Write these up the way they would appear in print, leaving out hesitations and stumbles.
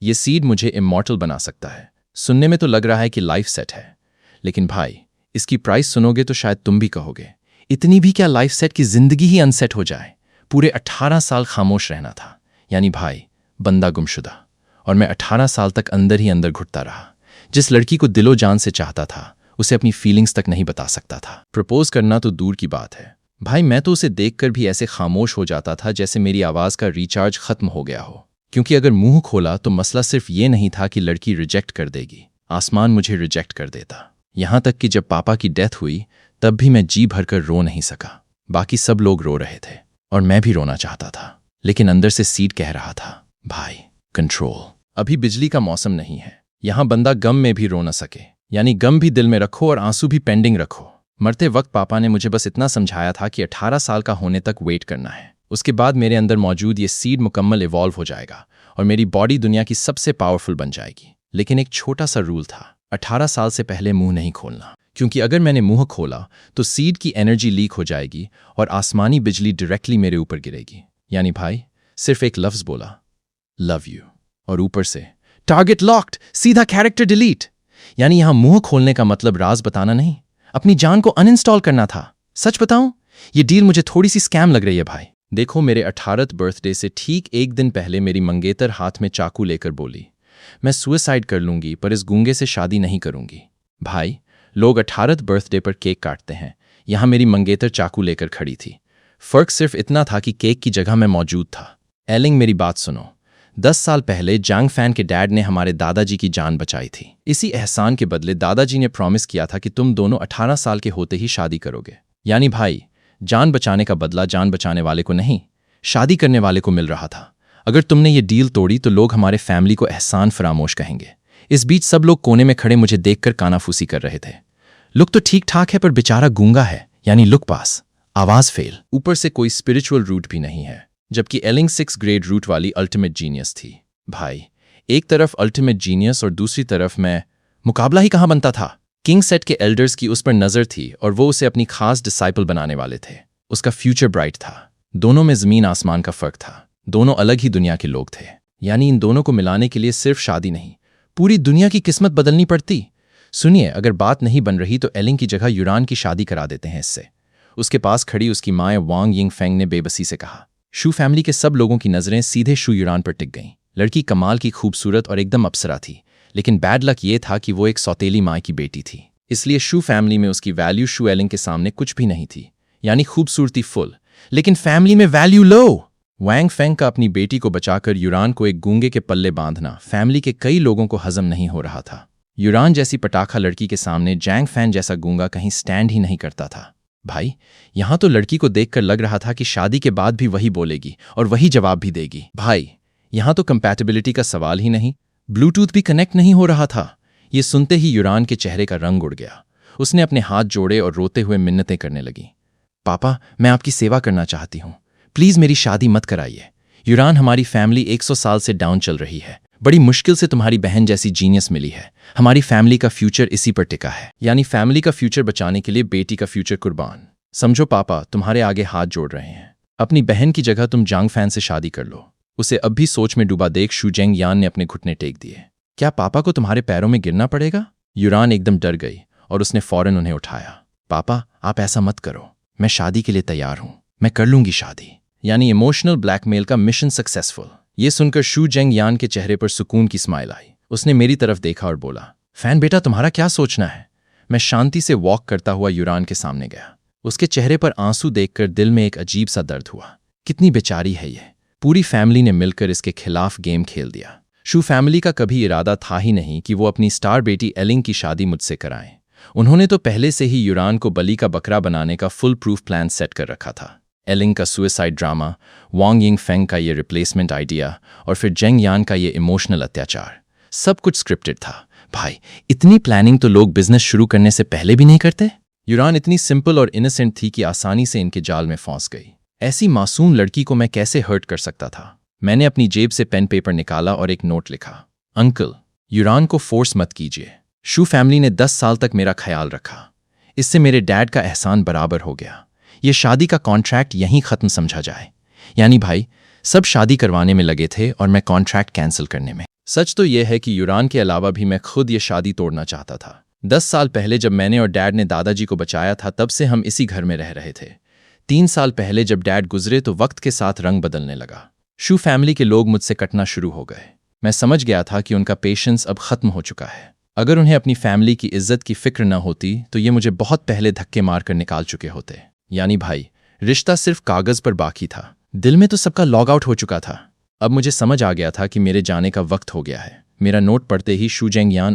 ये सीड मुझे इमॉर्टल बना सकता है। सुनने में तो लग रहा है कि लाइफ सेट है, लेकिन भाई इसकी प्राइस सुनोगे तो शायद तुम भी कहोगे इतनी भी क्या लाइफ सेट की जिंदगी ही अनसेट हो जाए। पूरे 18 साल खामोश रहना था, यानी भाई बंदा गुमशुदा। और मैं 18 साल तक अंदर ही अंदर घुटता रहा। जिस लड़की को दिलो जान से चाहता था उसे अपनी फीलिंग्स तक नहीं बता सकता था। प्रपोज करना तो दूर की बात है भाई, मैं तो उसे देखकर भी ऐसे खामोश हो जाता था जैसे मेरी आवाज़ का रिचार्ज खत्म हो गया हो। क्योंकि अगर मुंह खोला तो मसला सिर्फ ये नहीं था कि लड़की रिजेक्ट कर देगी, आसमान मुझे रिजेक्ट कर देता। यहां तक कि जब पापा की डेथ हुई तब भी मैं जी भरकर रो नहीं सका। बाकी सब लोग रो रहे थे और मैं भी रोना चाहता था, लेकिन अंदर से सीड कह रहा था भाई कंट्रोल। अभी बिजली का मौसम नहीं है, यहां बंदा गम में भी रो न सके, यानी गम भी दिल में रखो और आंसू भी पेंडिंग रखो। मरते वक्त पापा ने मुझे बस इतना समझाया था कि 18 साल का होने तक वेट करना है। उसके बाद मेरे अंदर मौजूद ये सीड मुकम्मल इवॉल्व हो जाएगा और मेरी बॉडी दुनिया की सबसे पावरफुल बन जाएगी। लेकिन एक छोटा सा रूल था, 18 साल से पहले मुंह नहीं खोलना, क्योंकि अगर मैंने मुंह खोला तो सीड की एनर्जी लीक हो जाएगी और आसमानी बिजली डायरेक्टली मेरे ऊपर गिरेगी। यानी भाई सिर्फ एक लफ्ज बोला लव यू और ऊपर से टारगेट लॉक्ड, सीधा कैरेक्टर डिलीट। यानी यहां मुंह खोलने का मतलब राज बताना नहीं, अपनी जान को अनइंस्टॉल करना था। सच बताऊं, ये डील मुझे थोड़ी सी स्कैम लग रही है भाई। देखो, मेरे 18th बर्थडे से ठीक एक दिन पहले मेरी मंगेतर हाथ में चाकू लेकर बोली मैं सुसाइड कर लूंगी पर इस गूंगे से शादी नहीं करूंगी। भाई लोग 18th बर्थडे पर केक काटते हैं, यहां मेरी मंगेतर चाकू लेकर खड़ी थी। फर्क सिर्फ इतना था कि केक की जगह मैं मौजूद था। एलिंग मेरी बात सुनो, 10 साल पहले जांग फैन के डैड ने हमारे दादाजी की जान बचाई थी। इसी एहसान के बदले दादाजी ने प्रॉमिस किया था कि तुम दोनों 18 साल के होते ही शादी करोगे। यानी भाई जान बचाने का बदला जान बचाने वाले को नहीं, शादी करने वाले को मिल रहा था। अगर तुमने ये डील तोड़ी तो लोग हमारे फैमिली को एहसान फरामोश कहेंगे। इस बीच सब लोग कोने में खड़े मुझे देखकर कानाफूसी कर रहे थे। लुक तो ठीक ठाक है पर बेचारा गूंगा है, यानी लुक पास, आवाज फेल, ऊपर से कोई स्पिरिचुअल रूट भी नहीं है। जबकि एलिंग 6 ग्रेड रूट वाली अल्टीमेट जीनियस थी। भाई एक तरफ अल्टीमेट जीनियस और दूसरी तरफ मैं, मुकाबला ही कहां बनता था। किंग सेट के एल्डर्स की उस पर नजर थी और वो उसे अपनी खास डिसाइपल बनाने वाले थे। उसका फ्यूचर ब्राइट था। दोनों में जमीन आसमान का फर्क था, दोनों अलग ही दुनिया के लोग थे। यानी इन दोनों को मिलाने के लिए सिर्फ शादी नहीं, पूरी दुनिया की किस्मत बदलनी पड़ती। सुनिए, अगर बात नहीं बन रही तो एलिंग की जगह यूरान की शादी करा देते हैं इससे। उसके पास खड़ी उसकी माँ वांग यिंग फेंग ने बेबसी से कहा। शू फैमिली के सब लोगों की नजरें सीधे शू यूरान पर टिक गईं। लड़की कमाल की खूबसूरत और एकदम अप्सरा थी, लेकिन बैड लक ये था कि वो एक सौतेली माँ की बेटी थी। इसलिए शू फैमिली में उसकी वैल्यू शू एलिंग के सामने कुछ भी नहीं थी। यानी खूबसूरती फुल, लेकिन फैमिली में वैल्यू लो। वांग फेंग का अपनी बेटी को बचाकर यूरान को एक गूंगे के पल्ले बांधना फैमिली के कई लोगों को हजम नहीं हो रहा था। यूरान जैसी पटाखा लड़की के सामने जैंग फैन जैसा गूंगा कहीं स्टैंड ही नहीं करता था। भाई यहां तो लड़की को देखकर लग रहा था कि शादी के बाद भी वही बोलेगी और वही जवाब भी देगी। भाई यहां तो कंपैटिबिलिटी का सवाल ही नहीं, ब्लूटूथ भी कनेक्ट नहीं हो रहा था। ये सुनते ही यूरान के चेहरे का रंग उड़ गया। उसने अपने हाथ जोड़े और रोते हुए मिन्नतें करने लगी। पापा, मैं आपकी सेवा करना चाहती हूँ, प्लीज मेरी शादी मत कराइए। यूरान, हमारी फैमिली 100 साल से डाउन चल रही है। बड़ी मुश्किल से तुम्हारी बहन जैसी जीनियस मिली है। हमारी फैमिली का फ्यूचर इसी पर टिका है। यानी फैमिली का फ्यूचर बचाने के लिए बेटी का फ्यूचर कुर्बान। समझो पापा, तुम्हारे आगे हाथ जोड़ रहे हैं। अपनी बहन की जगह तुम जांग फैन से शादी कर लो। उसे अब भी सोच में डूबा देख शू जेंग यान ने अपने घुटने टेक दिए। क्या पापा को तुम्हारे पैरों में गिरना पड़ेगा? यूरान एकदम डर गई और उसने फौरन उन्हें उठाया। पापा, आप ऐसा मत करो, मैं शादी के लिए तैयार हूं, मैं कर लूंगी शादी। यानी इमोशनल ब्लैकमेल का मिशन सक्सेसफुल। ये सुनकर शू जेंग यान के चेहरे पर सुकून की स्माइल आई। उसने मेरी तरफ देखा और बोला, फैन बेटा, तुम्हारा क्या सोचना है? मैं शांति से वॉक करता हुआ यूरान के सामने गया। उसके चेहरे पर आंसू देखकर दिल में एक अजीब सा दर्द हुआ। कितनी बेचारी है ये, पूरी फैमिली ने मिलकर इसके खिलाफ गेम खेल दिया। शू फैमिली का कभी इरादा था ही नहीं कि वो अपनी स्टार बेटी एलिंग की शादी मुझसे कराएं। उन्होंने तो पहले से ही यूरान को बलि का बकरा बनाने का फुल प्रूफ प्लान सेट कर रखा था। एलिंग का सुसाइड ड्रामा, वांग यिंग फेंग का ये रिप्लेसमेंट आइडिया और फिर जेंग यान का ये इमोशनल अत्याचार, सब कुछ स्क्रिप्टेड था। भाई इतनी प्लानिंग तो लोग बिजनेस शुरू करने से पहले भी नहीं करते। यूरान इतनी सिंपल और इनोसेंट थी कि आसानी से इनके जाल में फंस गई। ऐसी मासूम लड़की को मैं कैसे हर्ट कर सकता था? मैंने अपनी जेब से पेन पेपर निकाला और एक नोट लिखा। अंकल, यूरान को फोर्स मत कीजिए। शू फैमिली ने 10 साल तक मेरा ख्याल रखा। इससे मेरे डैड का एहसान बराबर हो गया। ये शादी का कॉन्ट्रैक्ट यहीं खत्म समझा जाए। यानी भाई सब शादी करवाने में लगे थे और मैं कॉन्ट्रैक्ट कैंसिल करने में। सच तो यह है कि यूरान के अलावा भी मैं खुद ये शादी तोड़ना चाहता था। 10 साल पहले जब मैंने और डैड ने दादाजी को बचाया था, तब से हम इसी घर में रह रहे थे। 3 साल पहले जब डैड गुजरे तो वक्त के साथ रंग बदलने लगा। शू फैमिली के लोग मुझसे कटना शुरू हो गए। मैं समझ गया था कि उनका पेशेंस अब खत्म हो चुका है। अगर उन्हें अपनी फैमिली की इज्जत की फिक्र न होती तो ये मुझे बहुत पहले धक्के मारकर निकाल चुके होते। यानी भाई, रिश्ता सिर्फ कागज पर बाकी था, दिल में तो सबका लॉग आउट हो चुका था। अब मुझे समझ आ गया था कि मेरे जाने का वक्त हो गया है। मेरा नोट पढ़ते ही शू जेंगयान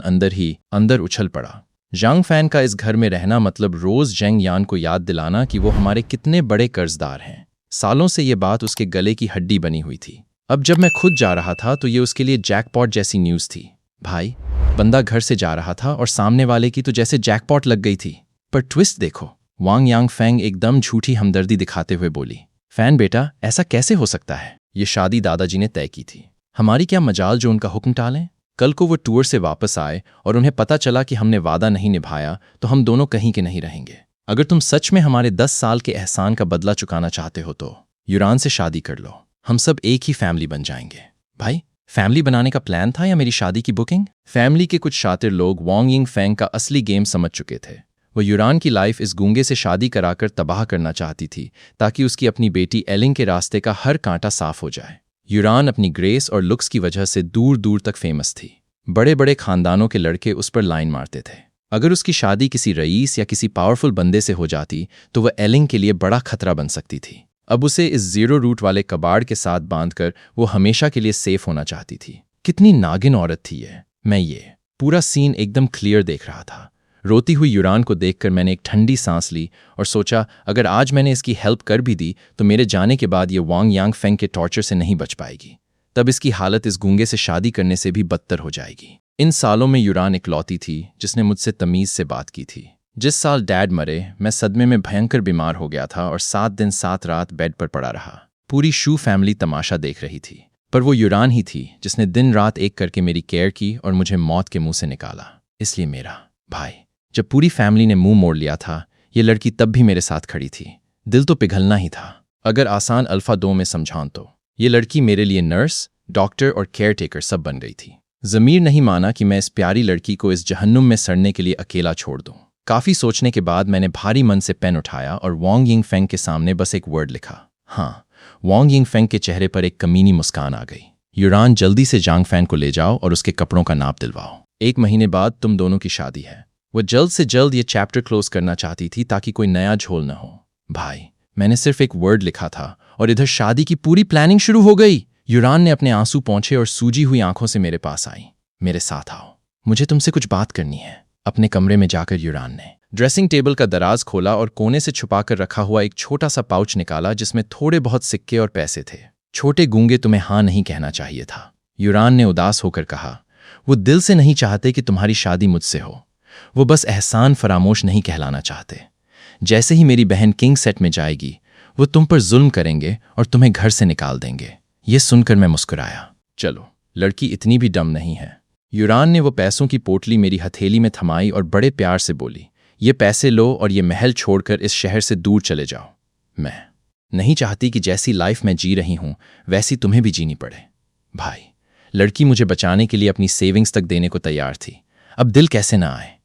अंदर उछल पड़ा। जांग फैन का इस घर में रहना मतलब रोज जेंगयान को याद दिलाना कि वो हमारे कितने बड़े कर्जदार हैं। सालों से ये बात उसके गले की हड्डी बनी हुई थी। अब जब मैं खुद जा रहा था तो ये उसके लिए जैकपॉट जैसी न्यूज़ थी। भाई, बंदा घर से जा रहा था और सामने वाले की तो जैसे जैकपॉट लग गई थी। पर ट्विस्ट देखो, वांग यांग फेंग एकदम झूठी हमदर्दी दिखाते हुए बोली, फैन बेटा, ऐसा कैसे हो सकता है? ये शादी दादाजी ने तय की थी। हमारी क्या मजाल जो उनका हुक्म टालें? कल को वो टूर से वापस आए और उन्हें पता चला कि हमने वादा नहीं निभाया तो हम दोनों कहीं के नहीं रहेंगे। अगर तुम सच में हमारे 10 साल के एहसान का बदला चुकाना चाहते हो तो यूरान से शादी कर लो। हम सब एक ही फैमिली बन जाएंगे। भाई, फैमिली बनाने का प्लान था या मेरी शादी की बुकिंग? फैमिली के कुछ शातिर लोग वांग यिंग फेंग का असली गेम समझ चुके थे। वो यूरान की लाइफ इस गूंगे से शादी कराकर तबाह करना चाहती थी ताकि उसकी अपनी बेटी एलिंग के रास्ते का हर कांटा साफ हो जाए। यूरान अपनी ग्रेस और लुक्स की वजह से दूर दूर तक फेमस थी। बड़े बड़े खानदानों के लड़के उस पर लाइन मारते थे। अगर उसकी शादी किसी रईस या किसी पावरफुल बंदे से हो जाती तो वह एलिंग के लिए बड़ा खतरा बन सकती थी। अब उसे इस जीरो रूट वाले कबाड़ के साथ बांधकर वो हमेशा के लिए सेफ होना चाहती थी। कितनी नागिन औरत थी ये। मैं ये पूरा सीन एकदम क्लियर देख रहा था। रोती हुई यूरान को देखकर मैंने एक ठंडी सांस ली और सोचा, अगर आज मैंने इसकी हेल्प कर भी दी तो मेरे जाने के बाद ये वांग यांग फेंग के टॉर्चर से नहीं बच पाएगी। तब इसकी हालत इस गूंगे से शादी करने से भी बदतर हो जाएगी। इन सालों में यूरान इकलौती थी जिसने मुझसे तमीज से बात की थी। जिस साल डैड मरे, मैं सदमे में भयंकर बीमार हो गया था और 7 दिन 7 रात बेड पर पड़ा रहा। पूरी शू फैमिली तमाशा देख रही थी, पर वो यूरान ही थी जिसने दिन रात एक करके मेरी केयर की और मुझे मौत के मुंह से निकाला। इसलिए मेरा भाई, जब पूरी फैमिली ने मुंह मोड़ लिया था, ये लड़की तब भी मेरे साथ खड़ी थी। दिल तो पिघलना ही था। अगर आसान अल्फा 2 में समझाऊं तो ये लड़की मेरे लिए नर्स, डॉक्टर और केयर टेकर सब बन गई थी। ज़मीर नहीं माना कि मैं इस प्यारी लड़की को इस जहन्नुम में सड़ने के लिए अकेला छोड़ दूं। काफ़ी सोचने के बाद मैंने भारी मन से पेन उठाया और वांग यिंग फेंग के सामने बस एक वर्ड लिखा। हाँ, वांग यिंग फेंग के चेहरे पर एक कमीनी मुस्कान आ गई। यूरान, जल्दी से जांग फैन को ले जाओ और उसके कपड़ों का नाप दिलवाओ। 1 महीने बाद तुम दोनों की शादी है। वो जल्द से जल्द ये चैप्टर क्लोज करना चाहती थी ताकि कोई नया झोल न हो। भाई, मैंने सिर्फ एक वर्ड लिखा था और इधर शादी की पूरी प्लानिंग शुरू हो गई। यूरान ने अपने आंसू पोंछे और सूजी हुई आंखों से मेरे पास आई। मेरे साथ आओ, मुझे तुमसे कुछ बात करनी है। अपने कमरे में जाकर यूरान ने ड्रेसिंग टेबल का दराज खोला और कोने से छुपाकर रखा हुआ एक छोटा सा पाउच निकाला जिसमें थोड़े बहुत सिक्के और पैसे थे। छोटे गूंगे, तुम्हें हाँ नहीं कहना चाहिए था, यूरान ने उदास होकर कहा। वो दिल से नहीं चाहते कि तुम्हारी शादी मुझसे हो। वो बस एहसान फरामोश नहीं कहलाना चाहते। जैसे ही मेरी बहन किंग सेट में जाएगी, वो तुम पर जुल्म करेंगे और तुम्हें घर से निकाल देंगे। ये सुनकर मैं मुस्कुराया। चलो, लड़की इतनी भी डम नहीं है। यूरान ने वो पैसों की पोटली मेरी हथेली में थमाई और बड़े प्यार से बोली, ये पैसे लो और ये महल छोड़कर इस शहर से दूर चले जाओ। मैं नहीं चाहती कि जैसी लाइफ मैं जी रही हूं वैसी तुम्हें भी जीनी पड़े। भाई, लड़की मुझे बचाने के लिए अपनी सेविंग्स तक देने को तैयार थी। अब दिल कैसे ना आए।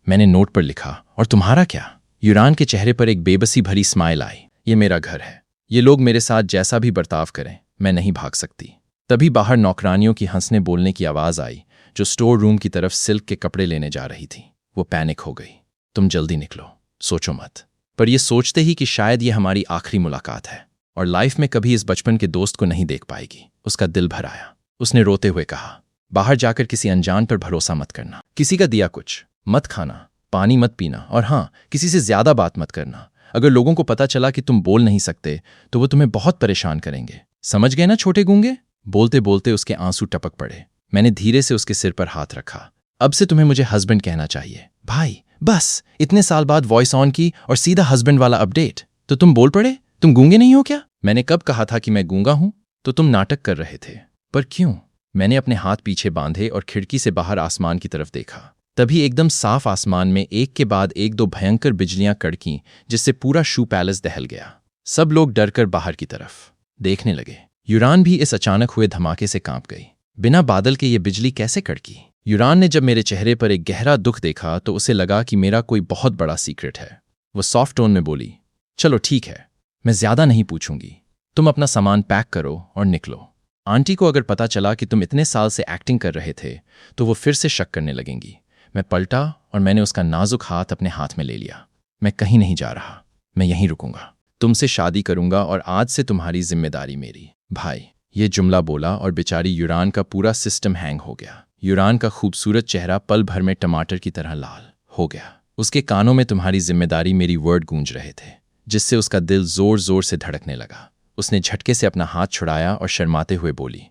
मैंने नोट पर लिखा, और तुम्हारा क्या? यूरान के चेहरे पर एक बेबसी भरी स्माइल आई। ये मेरा घर है। ये लोग मेरे साथ जैसा भी बर्ताव करें, मैं नहीं भाग सकती। तभी बाहर नौकरानियों की हंसने बोलने की आवाज़ आई जो स्टोर रूम की तरफ सिल्क के कपड़े लेने जा रही थी। वो पैनिक हो गई। तुम जल्दी निकलो, सोचो मत। पर यह सोचते ही कि शायद ये हमारी आखिरी मुलाकात है और लाइफ में कभी इस बचपन के दोस्त को नहीं देख पाएगी, उसका दिल भर आया। उसने रोते हुए कहा, बाहर जाकर किसी अनजान पर भरोसा मत करना। किसी का दिया कुछ मत खाना, पानी मत पीना और हाँ, किसी से ज्यादा बात मत करना। अगर लोगों को पता चला कि तुम बोल नहीं सकते तो वो तुम्हें बहुत परेशान करेंगे। समझ गए ना छोटे गूंगे? बोलते बोलते उसके आंसू टपक पड़े। मैंने धीरे से उसके सिर पर हाथ रखा। अब से तुम्हें मुझे हस्बैंड कहना चाहिए। भाई, बस इतने साल बाद वॉइस ऑन की और सीधा हस्बैंड वाला अपडेट। तो तुम बोल पड़े? तुम गूंगे नहीं हो क्या? मैंने कब कहा था कि मैं गूंगा हूं? तो तुम नाटक कर रहे थे। पर क्यों? मैंने अपने हाथ पीछे बांधे और खिड़की से बाहर आसमान की तरफ देखा। तभी एकदम साफ आसमान में एक के बाद एक 2 भयंकर बिजलियां कड़कीं जिससे पूरा शू पैलेस दहल गया। सब लोग डरकर बाहर की तरफ देखने लगे। यूरान भी इस अचानक हुए धमाके से कांप गई। बिना बादल के ये बिजली कैसे कड़की? यूरान ने जब मेरे चेहरे पर एक गहरा दुख देखा तो उसे लगा कि मेरा कोई बहुत बड़ा सीक्रेट है। वो सॉफ्ट टोन में बोली, चलो ठीक है, मैं ज्यादा नहीं पूछूंगी, तुम अपना सामान पैक करो और निकलो। आंटी को अगर पता चला कि तुम इतने साल से एक्टिंग कर रहे थे तो वो फिर से शक करने लगेंगी। मैं पलटा और मैंने उसका नाजुक हाथ अपने हाथ में ले लिया। मैं कहीं नहीं जा रहा, मैं यहीं रुकूंगा, तुमसे शादी करूंगा और आज से तुम्हारी जिम्मेदारी मेरी। भाई, ये जुमला बोला और बेचारी यूरान का पूरा सिस्टम हैंग हो गया। यूरान का खूबसूरत चेहरा पल भर में टमाटर की तरह लाल हो गया। उसके कानों में तुम्हारी जिम्मेदारी मेरी वर्ड गूंज रहे थे, जिससे उसका दिल जोर जोर से धड़कने लगा। उसने झटके से अपना हाथ छुड़ाया और शर्माते हुए बोली,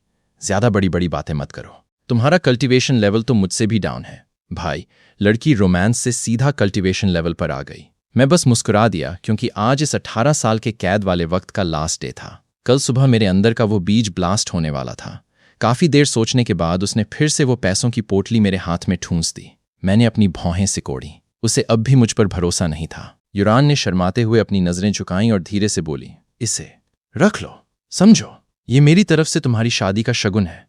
ज्यादा बड़ी बड़ी बातें मत करो, तुम्हारा कल्टीवेशन लेवल तो मुझसे भी डाउन है। भाई, लड़की रोमांस से सीधा कल्टीवेशन लेवल पर आ गई। मैं बस मुस्कुरा दिया क्योंकि आज इस 18 साल के कैद वाले वक्त का लास्ट डे था। कल सुबह मेरे अंदर का वो बीज ब्लास्ट होने वाला था। काफी देर सोचने के बाद उसने फिर से वो पैसों की पोटली मेरे हाथ में ठूंस दी। मैंने अपनी भौहें सिकोड़ी। उसे अब भी मुझ पर भरोसा नहीं था। यूरान ने शर्माते हुए अपनी नजरें झुकाईं और धीरे से बोली, इसे रख लो, समझो, ये मेरी तरफ से तुम्हारी शादी का शगुन है।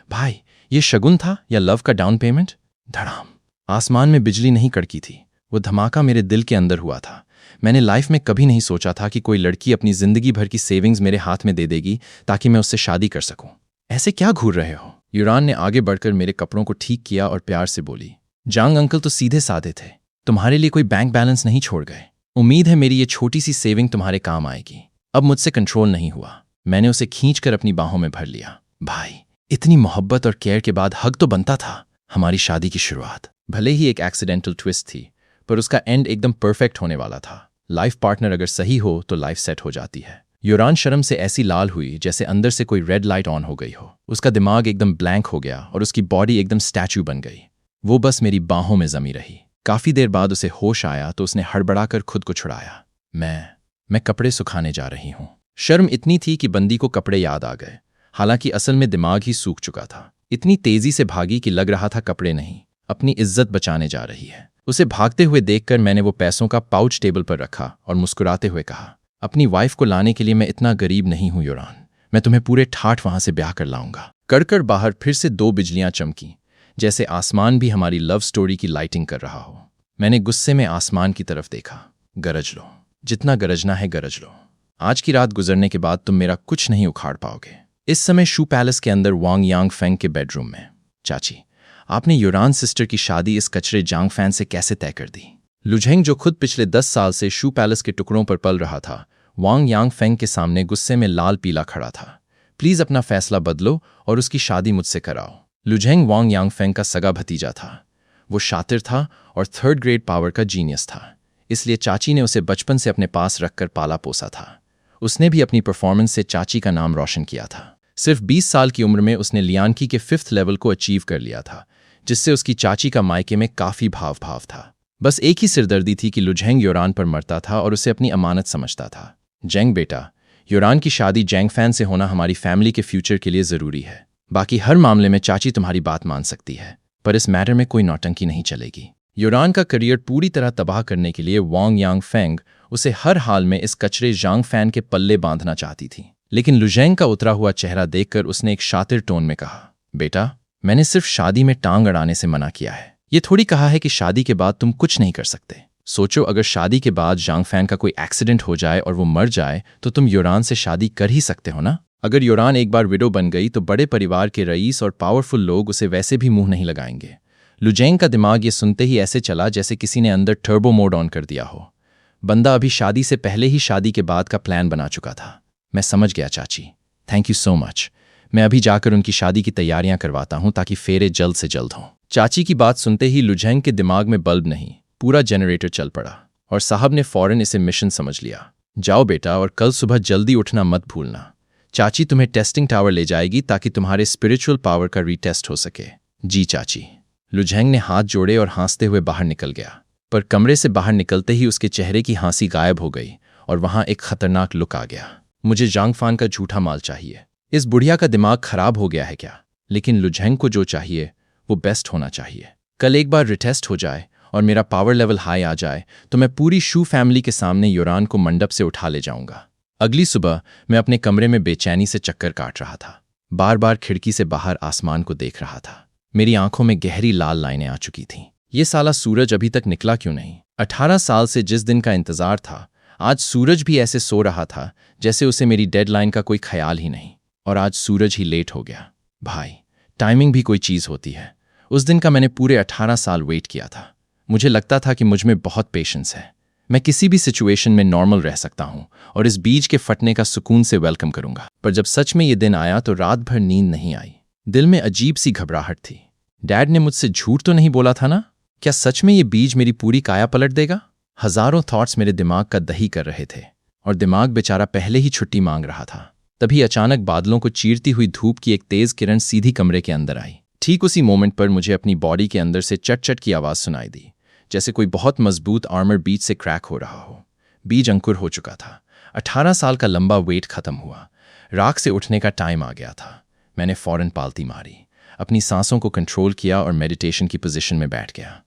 भाई, ये शगुन था या लव का डाउन पेमेंट? धड़ाम। आसमान में बिजली नहीं कड़की थी, वो धमाका मेरे दिल के अंदर हुआ था। मैंने लाइफ में कभी नहीं सोचा था कि कोई लड़की अपनी जिंदगी भर की सेविंग्स मेरे हाथ में दे देगी ताकि मैं उससे शादी कर सकूं। ऐसे क्या घूर रहे हो? यूरान ने आगे बढ़कर मेरे कपड़ों को ठीक किया और प्यार से बोली, जांग अंकल तो सीधे साधे थे, तुम्हारे लिए कोई बैंक बैलेंस नहीं छोड़ गए। उम्मीद है मेरी ये छोटी सी सेविंग तुम्हारे काम आएगी। अब मुझसे कंट्रोल नहीं हुआ, मैंने उसे खींचकर अपनी बाहों में भर लिया। भाई, इतनी मोहब्बत और केयर के बाद हक तो बनता था। हमारी शादी की शुरुआत भले ही एक एक्सीडेंटल ट्विस्ट थी, पर उसका एंड एकदम परफेक्ट होने वाला था। लाइफ पार्टनर अगर सही हो तो लाइफ सेट हो जाती है। यूरान शर्म से ऐसी लाल हुई जैसे अंदर से कोई रेड लाइट ऑन हो गई हो। उसका दिमाग एकदम ब्लैंक हो गया और उसकी बॉडी एकदम स्टैच्यू बन गई। वो बस मेरी बाहों में जमी रही। काफी देर बाद उसे होश आया तो उसने हड़बड़ाकर खुद को छुड़ाया। मैं कपड़े सुखाने जा रही हूं। शर्म इतनी थी कि बंदी को कपड़े याद आ गए, हालांकि असल में दिमाग ही सूख चुका था। इतनी तेजी से भागी कि लग रहा था कपड़े नहीं, अपनी इज्जत बचाने जा रही है। उसे भागते हुए देखकर मैंने वो पैसों का पाउच टेबल पर रखा और मुस्कुराते हुए कहा, अपनी वाइफ को लाने के लिए मैं इतना गरीब नहीं हूं यूरान, मैं तुम्हें पूरे ठाठ वहां से ब्याह कर लाऊंगा। कड़कड़ बाहर फिर से 2 बिजलियां चमकी, जैसे आसमान भी हमारी लव स्टोरी की लाइटिंग कर रहा हो। मैंने गुस्से में आसमान की तरफ देखा। गरज लो, जितना गरजना है गरज लो। आज की रात गुजरने के बाद तुम मेरा कुछ नहीं उखाड़ पाओगे। इस समय शू पैलेस के अंदर वांग यांग फेंग के बेडरूम में। चाची, आपने यूरान सिस्टर की शादी इस कचरे जांग फैन से कैसे तय कर दी? लुझेंग, जो खुद पिछले 10 साल से शू पैलेस के टुकड़ों पर पल रहा था, वांग यांग फेंग के सामने गुस्से में लाल पीला खड़ा था। प्लीज अपना फैसला बदलो और उसकी शादी मुझसे कराओ। लुझेंग वांग यांग फेंग का सगा भतीजा था। वो शातिर था और 3rd ग्रेड पावर का जीनियस था, इसलिए चाची ने उसे बचपन से अपने पास रखकर पाला पोसा था। उसने भी अपनी परफॉर्मेंस से चाची का नाम रोशन किया था। सिर्फ 20 साल की उम्र में उसने लियानकी के 5th लेवल को अचीव कर लिया था, जिससे उसकी चाची का मायके में काफी भाव था। बस एक ही सिरदर्दी थी कि लुझेंग यूरान पर मरता था और उसे अपनी अमानत समझता था। जेंग बेटा, यूरान की शादी जेंग फैन से होना हमारी फैमिली के फ्यूचर के लिए जरूरी है। बाकी हर मामले में चाची तुम्हारी बात मान सकती है, पर इस मैटर में कोई नौटंकी नहीं चलेगी। यूरान का करियर पूरी तरह तबाह करने के लिए वांग यांग फेंग उसे हर हाल में इस कचरे जांग फैन के पल्ले बांधना चाहती थी। लेकिन लुझेंग का उतरा हुआ चेहरा देखकर उसने एक शातिर टोन में कहा, बेटा, मैंने सिर्फ शादी में टांग अड़ाने से मना किया है। ये थोड़ी कहा है कि शादी के बाद तुम कुछ नहीं कर सकते। सोचो, अगर शादी के बाद जांग फैन का कोई एक्सीडेंट हो जाए और वो मर जाए तो तुम यूरान से शादी कर ही सकते हो ना? अगर यूरान एक बार विडो बन गई तो बड़े परिवार के रईस और पावरफुल लोग उसे वैसे भी मुंह नहीं लगाएंगे। लुझेंग का दिमाग ये सुनते ही ऐसे चला जैसे किसी ने अंदर टर्बो मोड ऑन कर दिया हो। बंदा अभी शादी से पहले ही शादी के बाद का प्लान बना चुका था। मैं समझ गया चाची, थैंक यू सो मच। मैं अभी जाकर उनकी शादी की तैयारियां करवाता हूं ताकि फेरे जल्द से जल्द हों। चाची की बात सुनते ही लुझेंग के दिमाग में बल्ब नहीं, पूरा जनरेटर चल पड़ा और साहब ने फौरन इसे मिशन समझ लिया। जाओ बेटा, और कल सुबह जल्दी उठना मत भूलना। चाची तुम्हें टेस्टिंग टावर ले जाएगी ताकि तुम्हारे स्पिरिचुअल पावर का रीटेस्ट हो सके। जी चाची। लुझेंग ने हाथ जोड़े और हंसते हुए बाहर निकल गया, पर कमरे से बाहर निकलते ही उसके चेहरे की हंसी गायब हो गई और वहां एक खतरनाक लुक आ गया। मुझे जांग फान का झूठा माल चाहिए। इस बुढ़िया का दिमाग खराब हो गया है क्या? लेकिन लुझेंग को जो चाहिए वो बेस्ट होना चाहिए। कल एक बार रिटेस्ट हो जाए और मेरा पावर लेवल हाई आ जाए तो मैं पूरी शू फैमिली के सामने यूरान को मंडप से उठा ले जाऊंगा। अगली सुबह मैं अपने कमरे में बेचैनी से चक्कर काट रहा था। बार बार खिड़की से बाहर आसमान को देख रहा था। मेरी आंखों में गहरी लाल लाइनें आ चुकी थीं। ये साला सूरज अभी तक निकला क्यों नहीं? 18 साल से जिस दिन का इंतजार था, आज सूरज भी ऐसे सो रहा था जैसे उसे मेरी डेडलाइन का कोई ख्याल ही नहीं। और आज सूरज ही लेट हो गया। भाई, टाइमिंग भी कोई चीज़ होती है। उस दिन का मैंने पूरे 18 साल वेट किया था। मुझे लगता था कि मुझ में बहुत पेशेंस है, मैं किसी भी सिचुएशन में नॉर्मल रह सकता हूं और इस बीज के फटने का सुकून से वेलकम करूंगा। पर जब सच में ये दिन आया तो रात भर नींद नहीं आई। दिल में अजीब सी घबराहट थी। डैड ने मुझसे झूठ तो नहीं बोला था ना? क्या सच में ये बीज मेरी पूरी काया पलट देगा? हजारों थॉट्स मेरे दिमाग का दही कर रहे थे और दिमाग बेचारा पहले ही छुट्टी मांग रहा था। तभी अचानक बादलों को चीरती हुई धूप की एक तेज किरण सीधी कमरे के अंदर आई। ठीक उसी मोमेंट पर मुझे अपनी बॉडी के अंदर से चट चट की आवाज़ सुनाई दी, जैसे कोई बहुत मजबूत आर्मर बीज से क्रैक हो रहा हो। बीज अंकुर हो चुका था। 18 साल का लंबा वेट खत्म हुआ। राख से उठने का टाइम आ गया था। मैंने फौरन पालती मारी, अपनी सांसों को कंट्रोल किया और मेडिटेशन की पोजीशन में बैठ गया।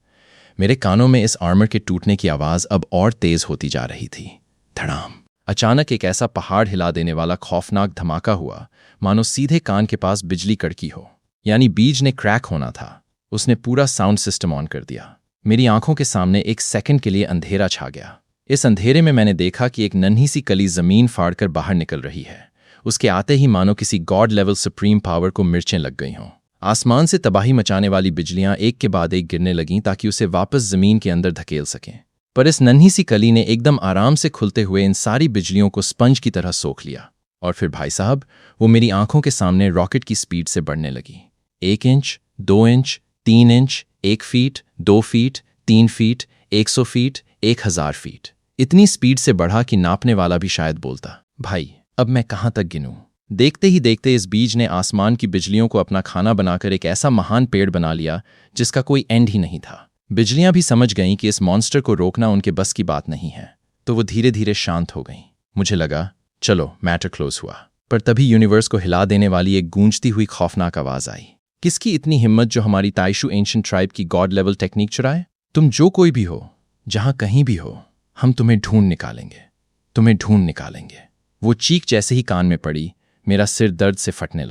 मेरे कानों में इस आर्मर के टूटने की आवाज़ अब और तेज होती जा रही थी। धड़ाम! अचानक एक ऐसा पहाड़ हिला देने वाला खौफनाक धमाका हुआ, मानो सीधे कान के पास बिजली कड़की हो। यानी बीज ने क्रैक होना था। उसने पूरा साउंड सिस्टम ऑन कर दिया। मेरी आंखों के सामने एक सेकंड के लिए अंधेरा छा गया। इस अंधेरे में मैंने देखा कि एक नन्ही सी कली जमीन फाड़कर बाहर निकल रही है। उसके आते ही मानो किसी गॉड लेवल सुप्रीम पावर को मिर्चें लग गई हों। आसमान से तबाही मचाने वाली बिजलियां एक के बाद एक गिरने लगीं ताकि उसे वापस जमीन के अंदर धकेल सकें। पर इस नन्ही सी कली ने एकदम आराम से खुलते हुए इन सारी बिजलियों को स्पंज की तरह सोख लिया। और फिर भाई साहब, वो मेरी आंखों के सामने रॉकेट की स्पीड से बढ़ने लगी। 1 inch, 2 inch, 3 inch, 1 feet, 2 feet, 3 feet, 100 feet, 1000 feet. इतनी स्पीड से बढ़ा कि नापने वाला भी शायद बोलता, भाई अब मैं कहाँ तक गिनूं? देखते ही देखते इस बीज ने आसमान की बिजलियों को अपना खाना बनाकर एक ऐसा महान पेड़ बना लिया जिसका कोई एंड ही नहीं था। बिजलियां भी समझ गईं कि इस मॉन्स्टर को रोकना उनके बस की बात नहीं है, तो वो धीरे धीरे शांत हो गईं। मुझे लगा चलो मैटर क्लोज हुआ। पर तभी यूनिवर्स को हिला देने वाली एक गूंजती हुई खौफनाक आवाज आई। किसकी इतनी हिम्मत जो हमारी ताइशू एंशिएंट ट्राइब की गॉड लेवल टेक्निक चुराए? तुम जो कोई भी हो, जहां कहीं भी हो, हम तुम्हें ढूंढ निकालेंगे, तुम्हें ढूंढ निकालेंगे। वो चीख जैसे ही कान में पड़ी, मेरा सिर दर्द से फटने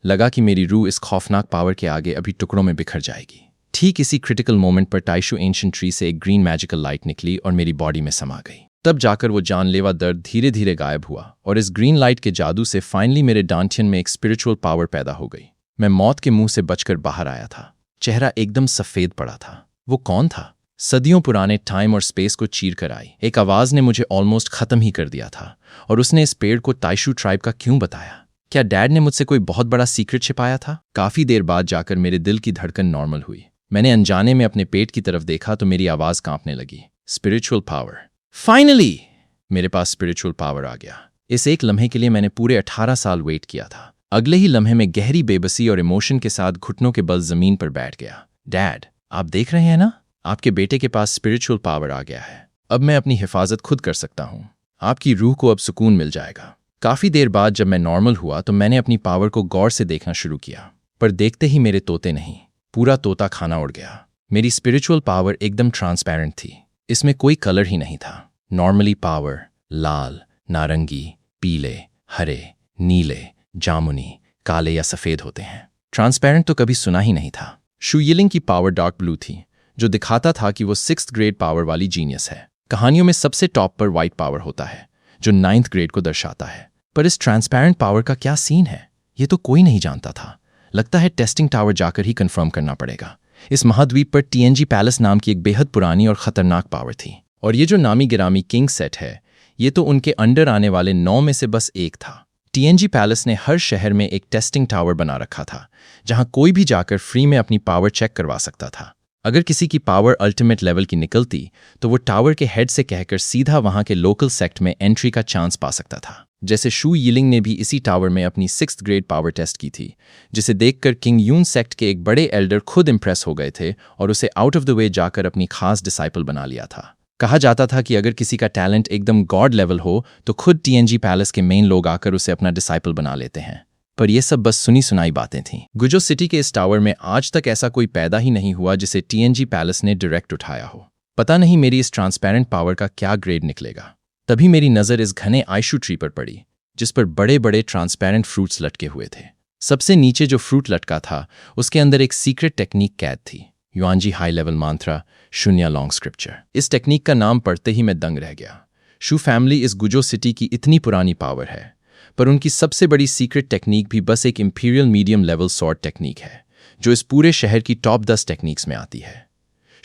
लगा कि मेरी रूह इस खौफनाक पावर के आगे अभी टुकड़ों में बिखर जाएगी। ठीक इसी क्रिटिकल मोमेंट पर ताइशू एंशिएंट ट्री से एक ग्रीन मैजिकल लाइट निकली और मेरी बॉडी में समा गई। तब जाकर वो जानलेवा दर्द धीरे धीरे गायब हुआ और इस ग्रीन लाइट के जादू से फाइनली मेरे डांटियन में एक स्पिरिचुअल पावर पैदा हो गई। मैं मौत के मुंह से बचकर बाहर आया था। चेहरा एकदम सफेद पड़ा था। वो कौन था? सदियों पुराने टाइम और स्पेस को चीर कर आई एक आवाज ने मुझे ऑलमोस्ट खत्म ही कर दिया था। और उसने इस पेड़ को ताइशू ट्राइब का क्यों बताया? क्या डैड ने मुझसे कोई बहुत बड़ा सीक्रेट छिपाया था? काफी देर बाद जाकर मेरे दिल की धड़कन नॉर्मल हुई। मैंने अनजाने में अपने पेट की तरफ देखा तो मेरी आवाज कांपने लगी। Spiritual power! फाइनली मेरे पास स्पिरिचुअल पावर आ गया। इस एक लम्हे के लिए मैंने पूरे 18 साल वेट किया था। अगले ही लम्हे में गहरी बेबसी और इमोशन के साथ घुटनों के बल जमीन पर बैठ गया। डैड, आप देख रहे हैं ना? आपके बेटे के पास स्पिरिचुअल पावर आ गया है। अब मैं अपनी हिफाजत खुद कर सकता हूं। आपकी रूह को अब सुकून मिल जाएगा। काफी देर बाद जब मैं नॉर्मल हुआ तो मैंने अपनी पावर को गौर से देखना शुरू किया। पर देखते ही मेरे तोते नहीं, पूरा तोता खाना उड़ गया। मेरी स्पिरिचुअल पावर एकदम ट्रांसपेरेंट थी। इसमें कोई कलर ही नहीं था। नॉर्मली पावर लाल, नारंगी, पीले, हरे, नीले, जामुनी, काले या सफेद होते हैं। ट्रांसपेरेंट तो कभी सुना ही नहीं था। शू यिलिंग की पावर डार्क ब्लू थी, जो दिखाता था कि वो 6th ग्रेड पावर वाली जीनियस है। कहानियों में सबसे टॉप पर व्हाइट पावर होता है, जो 9th ग्रेड को दर्शाता है। पर इस ट्रांसपेरेंट पावर का क्या सीन है, ये तो कोई नहीं जानता था। लगता है टेस्टिंग टावर जाकर ही कंफर्म करना पड़ेगा। इस महाद्वीप पर TNG पैलेस नाम की एक बेहद पुरानी और खतरनाक पावर थी। और ये जो नामी गिरामी किंग सेट है, ये तो उनके अंडर आने वाले 9 में से बस एक था। TNG पैलेस ने हर शहर में एक टेस्टिंग टावर बना रखा था, जहां कोई भी जाकर फ्री में अपनी पावर चेक करवा सकता था। अगर किसी की पावर अल्टीमेट लेवल की निकलती तो वो टावर के हेड से कहकर सीधा वहां के लोकल सेक्ट में एंट्री का चांस पा सकता था। जैसे शू यिलिंग ने भी इसी टावर में अपनी 6th ग्रेड पावर टेस्ट की थी, जिसे देखकर किंग यून सेक्ट के एक बड़े एल्डर खुद इंप्रेस हो गए थे और उसे आउट ऑफ द वे जाकर अपनी खास डिसाइपल बना लिया था। कहा जाता था कि अगर किसी का टैलेंट एकदम गॉड लेवल हो तो खुद TNG पैलेस के मेन लोग आकर उसे अपना डिसाइपल बना लेते हैं। पर यह सब बस सुनी सुनाई बातें थीं। गुजो सिटी के इस टावर में आज तक ऐसा कोई पैदा ही नहीं हुआ जिसे TNG पैलेस ने डायरेक्ट उठाया हो। पता नहीं मेरी इस ट्रांसपेरेंट पावर का क्या ग्रेड निकलेगा। तभी मेरी नज़र इस घने आइशू ट्री पर पड़ी, जिस पर बड़े बड़े ट्रांसपेरेंट फ्रूट्स लटके हुए थे। सबसे नीचे जो फ्रूट लटका था उसके अंदर एक सीक्रेट टेक्निक कैद थी, युआनजी हाई लेवल मंत्रा शून्य लॉन्ग स्क्रिप्चर। इस टेक्निक का नाम पढ़ते ही मैं दंग रह गया। शू फैमिली इस गुजो सिटी की इतनी पुरानी पावर है, पर उनकी सबसे बड़ी सीक्रेट टेक्निक भी बस एक imperial medium level sort technique है जो इस पूरे शहर की टॉप 10 टेक्निक्स में आती है।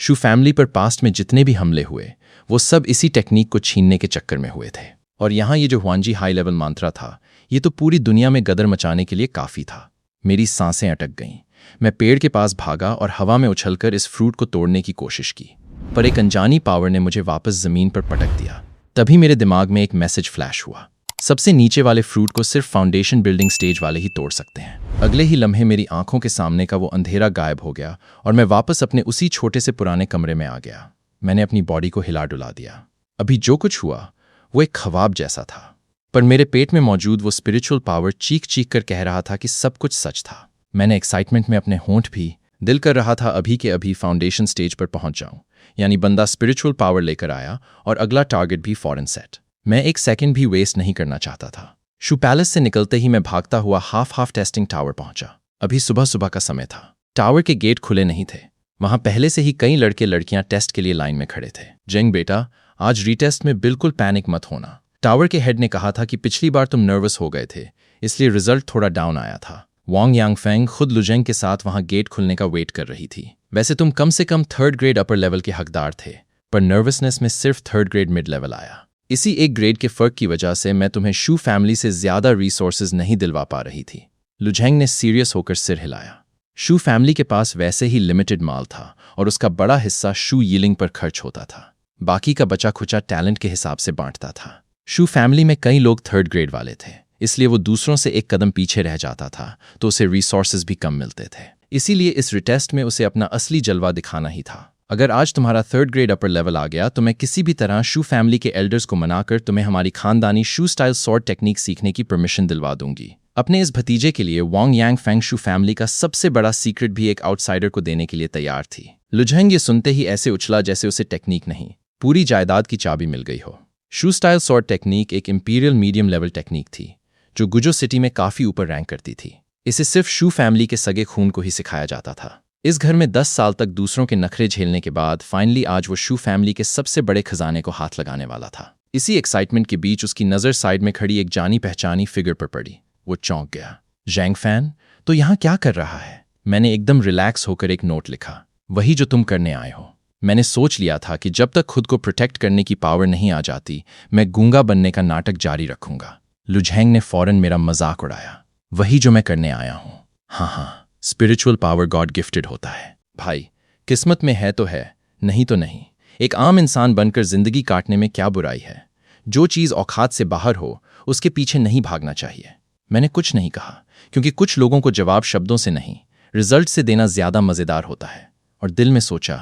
शू फैमिली पर पास्ट में जितने भी हमले हुए वो सब इसी टेक्निक को छीनने के चक्कर में हुए थे। और यहाँ ये जो हुआनजी हाई लेवल मंत्रा था, ये तो पूरी दुनिया में गदर मचाने के लिए काफ़ी था। मेरी सांसें अटक गईं। मैं पेड़ के पास भागा और हवा में उछलकर इस फ्रूट को तोड़ने की कोशिश की, पर एक अनजानी पावर ने मुझे वापस ज़मीन पर पटक दिया। तभी मेरे दिमाग में एक मैसेज फ्लैश हुआ, सबसे नीचे वाले फ्रूट को सिर्फ फाउंडेशन बिल्डिंग स्टेज वाले ही तोड़ सकते हैं। अगले ही लम्हे मेरी आंखों के सामने का वो अंधेरा गायब हो गया और मैं वापस अपने उसी छोटे से पुराने कमरे में आ गया। मैंने अपनी बॉडी को हिला डुला दिया। अभी जो कुछ हुआ वो एक ख्वाब जैसा था, पर मेरे पेट में मौजूद वो स्पिरिचुअल पावर चीख चीख कर कह रहा था कि सब कुछ सच था। मैंने एक्साइटमेंट में अपने होंठ भी दिल कर रहा था अभी के अभी फाउंडेशन स्टेज पर पहुंच जाऊं, यानी बंदा स्पिरिचुअल पावर लेकर आया और अगला टारगेट भी फॉरेन सेट। मैं एक सेकंड भी वेस्ट नहीं करना चाहता था। शू पैलेस से निकलते ही मैं भागता हुआ हाफ टेस्टिंग टावर पहुंचा। अभी सुबह सुबह का समय था। टावर के गेट खुले नहीं थे। वहां पहले से ही कई लड़के लड़कियां टेस्ट के लिए लाइन में खड़े थे। जेंग बेटा, आज रीटेस्ट में बिल्कुल पैनिक मत होना। टावर के हेड ने कहा था कि पिछली बार तुम नर्वस हो गए थे, इसलिए रिजल्ट थोड़ा डाउन आया था। वांग यांगफेंग खुद लुजेंग के साथ वहां गेट खुलने का वेट कर रही थी। वैसे तुम कम से कम 3rd ग्रेड अपर लेवल के हकदार थे, पर नर्वसनेस में सिर्फ 3rd ग्रेड मिड लेवल आया। इसी एक ग्रेड के फर्क की वजह से मैं तुम्हें शू फैमिली से ज्यादा रिसोर्सेज नहीं दिलवा पा रही थी। लुजेंग ने सीरियस होकर सिर हिलाया। शू फैमिली के पास वैसे ही लिमिटेड माल था और उसका बड़ा हिस्सा शू यीलिंग पर खर्च होता था। बाकी का बचा खुचा टैलेंट के हिसाब से बांटता था। शू फैमिली में कई लोग 3rd ग्रेड वाले थे, इसलिए वो दूसरों से एक कदम पीछे रह जाता था, तो उसे रिसोर्सेज भी कम मिलते थे। इसीलिए इस रिटेस्ट में उसे अपना असली जलवा दिखाना ही था। अगर आज तुम्हारा 3rd ग्रेड अपर लेवल आ गया तो मैं किसी भी तरह शू फैमिली के एल्डर्स को मनाकर तुम्हें हमारी खानदानी शू स्टाइल सॉर्ट टेक्निक सीखने की परमिशन दिलवा दूंगी। अपने इस भतीजे के लिए वांग यांगफेंग शू फैमिली का सबसे बड़ा सीक्रेट भी एक आउटसाइडर को देने के लिए तैयार थी। लुझेंग ये सुनते ही ऐसे उछला जैसे उसे टेक्निक नहीं, पूरी जायदाद की चाबी मिल गई हो। शू स्टाइल सॉर्ट टेक्निक एक इंपीरियल मीडियम लेवल टेक्निक थी जो गुजो सिटी में काफी ऊपर रैंक करती थी। इसे सिर्फ शू फैमिली के सगे खून को ही सिखाया जाता था। इस घर में 10 साल तक दूसरों के नखरे झेलने के बाद फाइनली आज वो शू फैमिली के सबसे बड़े खजाने को हाथ लगाने वाला था। इसी एक्साइटमेंट के बीच उसकी नज़र साइड में खड़ी एक जानी पहचानी फिगर पर पड़ी। वो चौंक गया। जैंग फैन, तो यहाँ क्या कर रहा है? मैंने एकदम रिलैक्स होकर एक नोट लिखा, वही जो तुम करने आए हो। मैंने सोच लिया था कि जब तक खुद को प्रोटेक्ट करने की पावर नहीं आ जाती, मैं गूंगा बनने का नाटक जारी रखूंगा। लुझेंग ने फौरन मेरा मजाक उड़ाया। वही जो मैं करने आया हूं। हाँ, स्पिरिचुअल पावर गॉड गिफ्टेड होता है भाई, किस्मत में है तो है, नहीं तो नहीं। एक आम इंसान बनकर जिंदगी काटने में क्या बुराई है? जो चीज़ औकात से बाहर हो उसके पीछे नहीं भागना चाहिए। मैंने कुछ नहीं कहा, क्योंकि कुछ लोगों को जवाब शब्दों से नहीं, रिजल्ट से देना ज्यादा मजेदार होता है। और दिल में सोचा,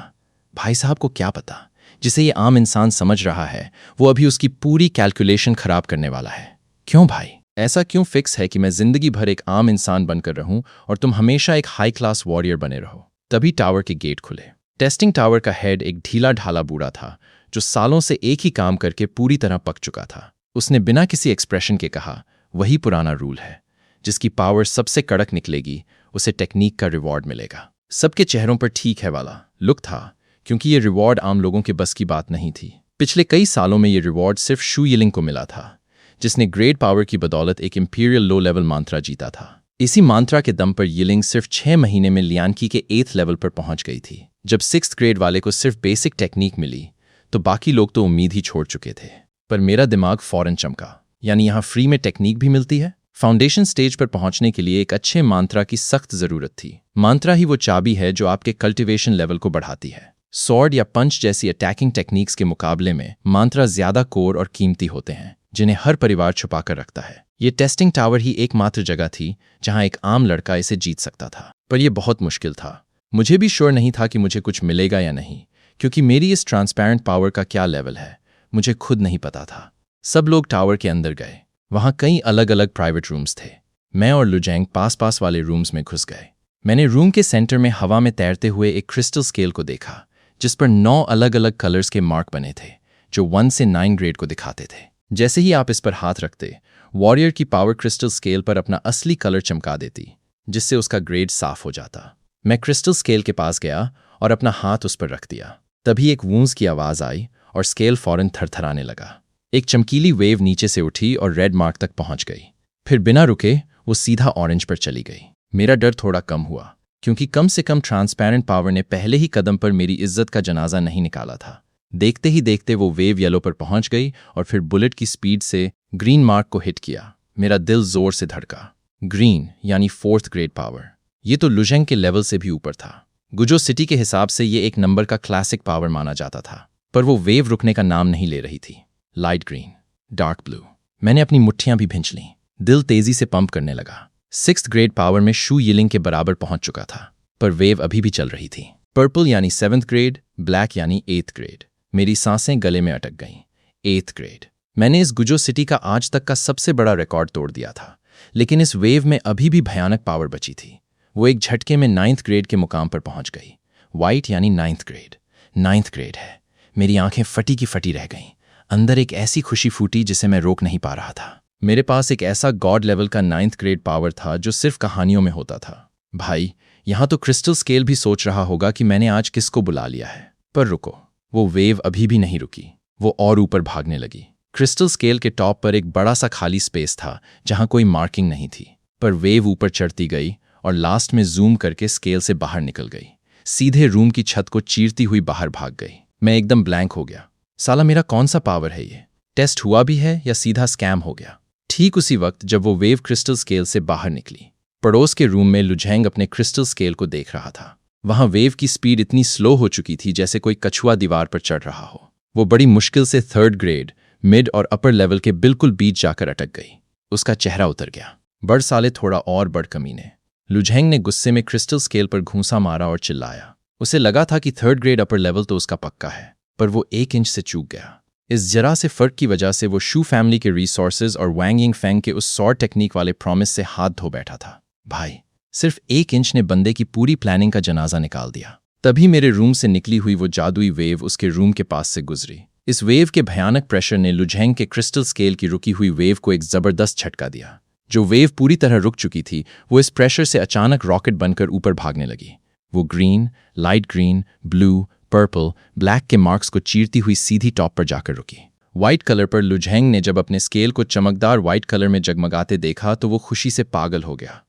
भाई साहब को क्या पता, जिसे ये आम इंसान समझ रहा है वो अभी उसकी पूरी कैलकुलेशन खराब करने वाला है। क्यों भाई, ऐसा क्यों फिक्स है कि मैं जिंदगी भर एक आम इंसान बनकर रहूं और तुम हमेशा एक हाई क्लास वॉरियर बने रहो? तभी टावर के गेट खुले। टेस्टिंग टावर का हेड एक ढीला ढाला बूढ़ा था जो सालों से एक ही काम करके पूरी तरह पक चुका था। उसने बिना किसी एक्सप्रेशन के कहा, वही पुराना रूल है, जिसकी पावर सबसे कड़क निकलेगी उसे टेक्निक का रिवॉर्ड मिलेगा। सबके चेहरों पर ठीक है वाला लुक था, क्योंकि ये रिवॉर्ड आम लोगों के बस की बात नहीं थी। पिछले कई सालों में ये रिवॉर्ड सिर्फ शू यिलिंग को मिला था, जिसने ग्रेट पावर की बदौलत एक इंपीरियल लो लेवल मंत्रा जीता था। इसी मंत्रा के दम पर यिलिंग सिर्फ 6 महीने में लियानकी के 8th लेवल पर पहुंच गई थी। जब 6th ग्रेड वाले को सिर्फ बेसिक टेक्निक मिली तो बाकी लोग तो उम्मीद ही छोड़ चुके थे। पर मेरा दिमाग फौरन चमका, यानी यहाँ फ्री में टेक्निक भी मिलती है। फाउंडेशन स्टेज पर पहुंचने के लिए एक अच्छे मंत्रा की सख्त जरूरत थी। मंत्रा ही वो चाबी है जो आपके कल्टिवेशन लेवल को बढ़ाती है। सॉर्ड या पंच जैसी अटैकिंग टेक्निक्स के मुकाबले में मंत्रा ज्यादा कोर और कीमती होते हैं, जिन्हें हर परिवार छुपा कर रखता है। ये टेस्टिंग टावर ही एकमात्र जगह थी जहां एक आम लड़का इसे जीत सकता था, पर यह बहुत मुश्किल था। मुझे भी श्योर नहीं था कि मुझे कुछ मिलेगा या नहीं, क्योंकि मेरी इस ट्रांसपेरेंट पावर का क्या लेवल है मुझे खुद नहीं पता था। सब लोग टावर के अंदर गए। वहां कई अलग अलग प्राइवेट रूम्स थे। मैं और लुजेंग पास पास वाले रूम्स में घुस गए। मैंने रूम के सेंटर में हवा में तैरते हुए एक क्रिस्टल स्केल को देखा, जिस पर 9 अलग अलग कलर्स के मार्क बने थे जो 1 से 9 ग्रेड को दिखाते थे। जैसे ही आप इस पर हाथ रखते, वॉरियर की पावर क्रिस्टल स्केल पर अपना असली कलर चमका देती। जिससे उसका ग्रेड साफ हो जाता। मैं क्रिस्टल स्केल के पास गया और अपना हाथ उस पर रख दिया। तभी एक वूंज की आवाज़ आई और स्केल फौरन थरथराने लगा। एक चमकीली वेव नीचे से उठी और रेड मार्क तक पहुंच गई। फिर बिना रुके वो सीधा ऑरेंज पर चली गई। मेरा डर थोड़ा कम हुआ, क्योंकि कम से कम ट्रांसपेरेंट पावर ने पहले ही कदम पर मेरी इज्जत का जनाजा नहीं निकाला था। देखते ही देखते वो वेव येलो पर पहुंच गई और फिर बुलेट की स्पीड से ग्रीन मार्क को हिट किया। मेरा दिल जोर से धड़का। ग्रीन यानी 4th ग्रेड पावर। ये तो लुझेंग के लेवल से भी ऊपर था। गुजो सिटी के हिसाब से ये एक नंबर का क्लासिक पावर माना जाता था। पर वो वेव रुकने का नाम नहीं ले रही थी। Light green, dark blue. मैंने अपनी मुट्ठियां भी भिंच लीं। दिल तेजी से पंप करने लगा। 6th ग्रेड पावर में शू यिलिंग के बराबर पहुंच चुका था, पर वेव अभी भी चल रही थी। पर्पल यानी 7th ग्रेड, ब्लैक यानी 8th ग्रेड। मेरी सांसें गले में अटक गईं। 8th grade. मैंने इस गुजो सिटी का आज तक का सबसे बड़ा रिकॉर्ड तोड़ दिया था, लेकिन इस वेव में अभी भी भयानक पावर बची थी। वो एक झटके में 9th ग्रेड के मुकाम पर पहुंच गई। वाइट यानी 9th ग्रेड। 9th ग्रेड है। मेरी आंखें फटी की फटी रह गईं। अंदर एक ऐसी खुशी फूटी जिसे मैं रोक नहीं पा रहा था। मेरे पास एक ऐसा गॉड लेवल का 9th ग्रेड पावर था जो सिर्फ कहानियों में होता था। भाई, यहां तो क्रिस्टल स्केल भी सोच रहा होगा कि मैंने आज किसको बुला लिया है। पर रुको, वो वेव अभी भी नहीं रुकी। वो और ऊपर भागने लगी। क्रिस्टल स्केल के टॉप पर एक बड़ा सा खाली स्पेस था जहां कोई मार्किंग नहीं थी। पर वेव ऊपर चढ़ती गई और लास्ट में जूम करके स्केल से बाहर निकल गई। सीधे रूम की छत को चीरती हुई बाहर भाग गई। मैं एकदम ब्लैंक हो गया। साला, मेरा कौन सा पावर है ये? टेस्ट हुआ भी है या सीधा स्कैम हो गया? ठीक उसी वक्त जब वो वेव क्रिस्टल स्केल से बाहर निकली, पड़ोस के रूम में लुझेंग अपने क्रिस्टल स्केल को देख रहा था। वहां वेव की स्पीड इतनी स्लो हो चुकी थी जैसे कोई कछुआ दीवार पर चढ़ रहा हो। वो बड़ी मुश्किल से 3rd ग्रेड, मिड और अपर लेवल के बिल्कुल बीच जाकर अटक गई। उसका चेहरा उतर गया। बड़ साले, थोड़ा और बड़ कमीने। लुझेंग ने गुस्से में क्रिस्टल स्केल पर घूंसा मारा और चिल्लाया। उसे लगा था कि 3rd ग्रेड अपर लेवल तो उसका पक्का है, पर वो 1 इंच से चूक गया। इस जरा से फर्क की वजह से वो शू फैमिली के रिसोर्सेज और वांग यिंग फेंग के उस सॉर्ट टेक्निक वाले प्रॉमिस से हाथ धो बैठा था। भाई, सिर्फ 1 इंच ने बंदे की पूरी प्लानिंग का जनाजा निकाल दिया। तभी मेरे रूम से निकली हुई वो जादुई वेव उसके रूम के पास से गुजरी। इस वेव के भयानक प्रेशर ने लुझेंग के क्रिस्टल स्केल की रुकी हुई वेव को एक जबरदस्त झटका दिया। जो वेव पूरी तरह रुक चुकी थी, वो इस प्रेशर से अचानक रॉकेट बनकर ऊपर भागने लगी। वो green, light green, blue, purple, black के मार्क्स को चीरती हुई सीधी टॉप पर जाकर रुकी। व्हाइट कलर पर लुझेंग ने जब अपने स्केल को चमकदार व्हाइट कलर में जगमगाते देखा तो वो खुशी से पागल हो गया।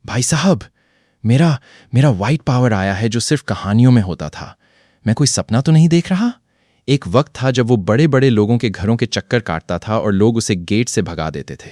भाई साहब, मेरा व्हाइट पावर आया है जो सिर्फ कहानियों में होता था। मैं कोई सपना तो नहीं देख रहा। एक वक्त था जब वो बड़े बड़े लोगों के घरों के चक्कर काटता था और लोग उसे गेट से भगा देते थे।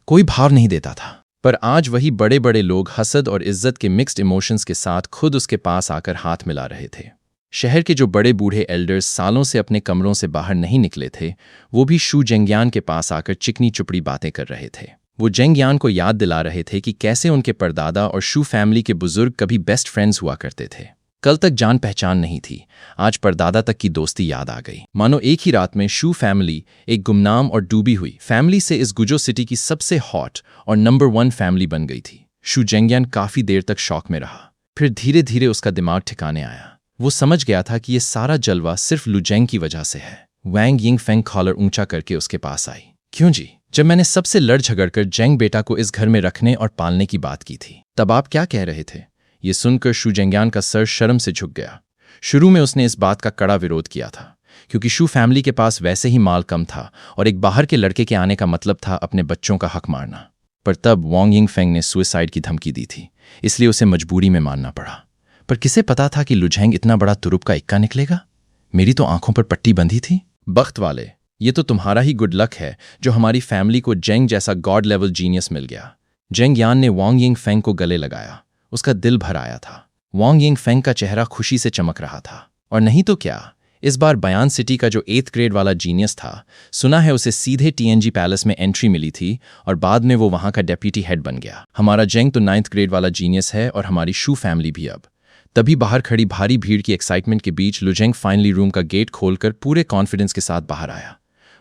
कोई भाव नहीं देता था। पर आज वही बड़े बड़े लोग हसद और इज्जत के मिक्स्ड इमोशंस के साथ खुद उसके पास आकर हाथ मिला रहे थे। शहर के जो बड़े बूढ़े एल्डर्स सालों से अपने कमरों से बाहर नहीं निकले थे, वो भी शू जेंग्यान के पास आकर चिकनी चुपड़ी बातें कर रहे थे। वो जेंग्यान को याद दिला रहे थे कि कैसे उनके परदादा और शू फैमिली के बुजुर्ग कभी बेस्ट फ्रेंड्स हुआ करते थे। कल तक जान पहचान नहीं थी, आज परदादा तक की दोस्ती याद आ गई। मानो एक ही रात में शू फैमिली एक गुमनाम और डूबी हुई फैमिली से इस गुजो सिटी की सबसे हॉट और नंबर 1 फैमिली बन गई थी। शू जेंग्यान काफी देर तक शॉक में रहा। फिर धीरे धीरे उसका दिमाग ठिकाने आया। वो समझ गया था कि ये सारा जलवा सिर्फ लुझेंग की वजह से है। वांग यिंग फेंग कॉलर ऊंचा करके उसके पास आई। क्यों जी? जब मैंने सबसे लड़ झगड़कर जेंग बेटा को इस घर में रखने और पालने की बात की थी, तब आप क्या कह रहे थे? ये सुनकर शू जेंग्यान का सर शर्म से झुक गया। शुरू में उसने इस बात का कड़ा विरोध किया था, क्योंकि शू फैमिली के पास वैसे ही माल कम था और एक बाहर के लड़के के आने का मतलब था अपने बच्चों का हक मारना। पर तब वांग यिंग फेंग ने सुसाइड की धमकी दी थी, इसलिए उसे मजबूरी में मानना पड़ा। पर किसे पता था कि लुझेंग इतना बड़ा तुरुप का इक्का निकलेगा? मेरी तो आंखों पर पट्टी बंधी थी। बख्त वाले, ये तो तुम्हारा ही गुड लक है जो हमारी फैमिली को जेंग जैसा गॉड लेवल जीनियस मिल गया। जेंग यान ने वांग यिंग फेंग को गले लगाया। उसका दिल भर आया था। वांग यिंग फेंग का चेहरा खुशी से चमक रहा था। और नहीं तो क्या, इस बार बयान सिटी का जो 8th ग्रेड वाला जीनियस था, सुना है उसे सीधे TNG पैलेस में एंट्री मिली थी और बाद में वो वहां का डेप्यूटी हेड बन गया। हमारा जेंग तो 9th ग्रेड वाला जीनियस है और हमारी शू फैमिली भी अब। तभी बाहर खड़ी भारी भीड़ की एक्साइटमेंट के बीच लुझेंग फाइनली रूम का गेट खोलकर पूरे कॉन्फिडेंस के साथ बाहर आया।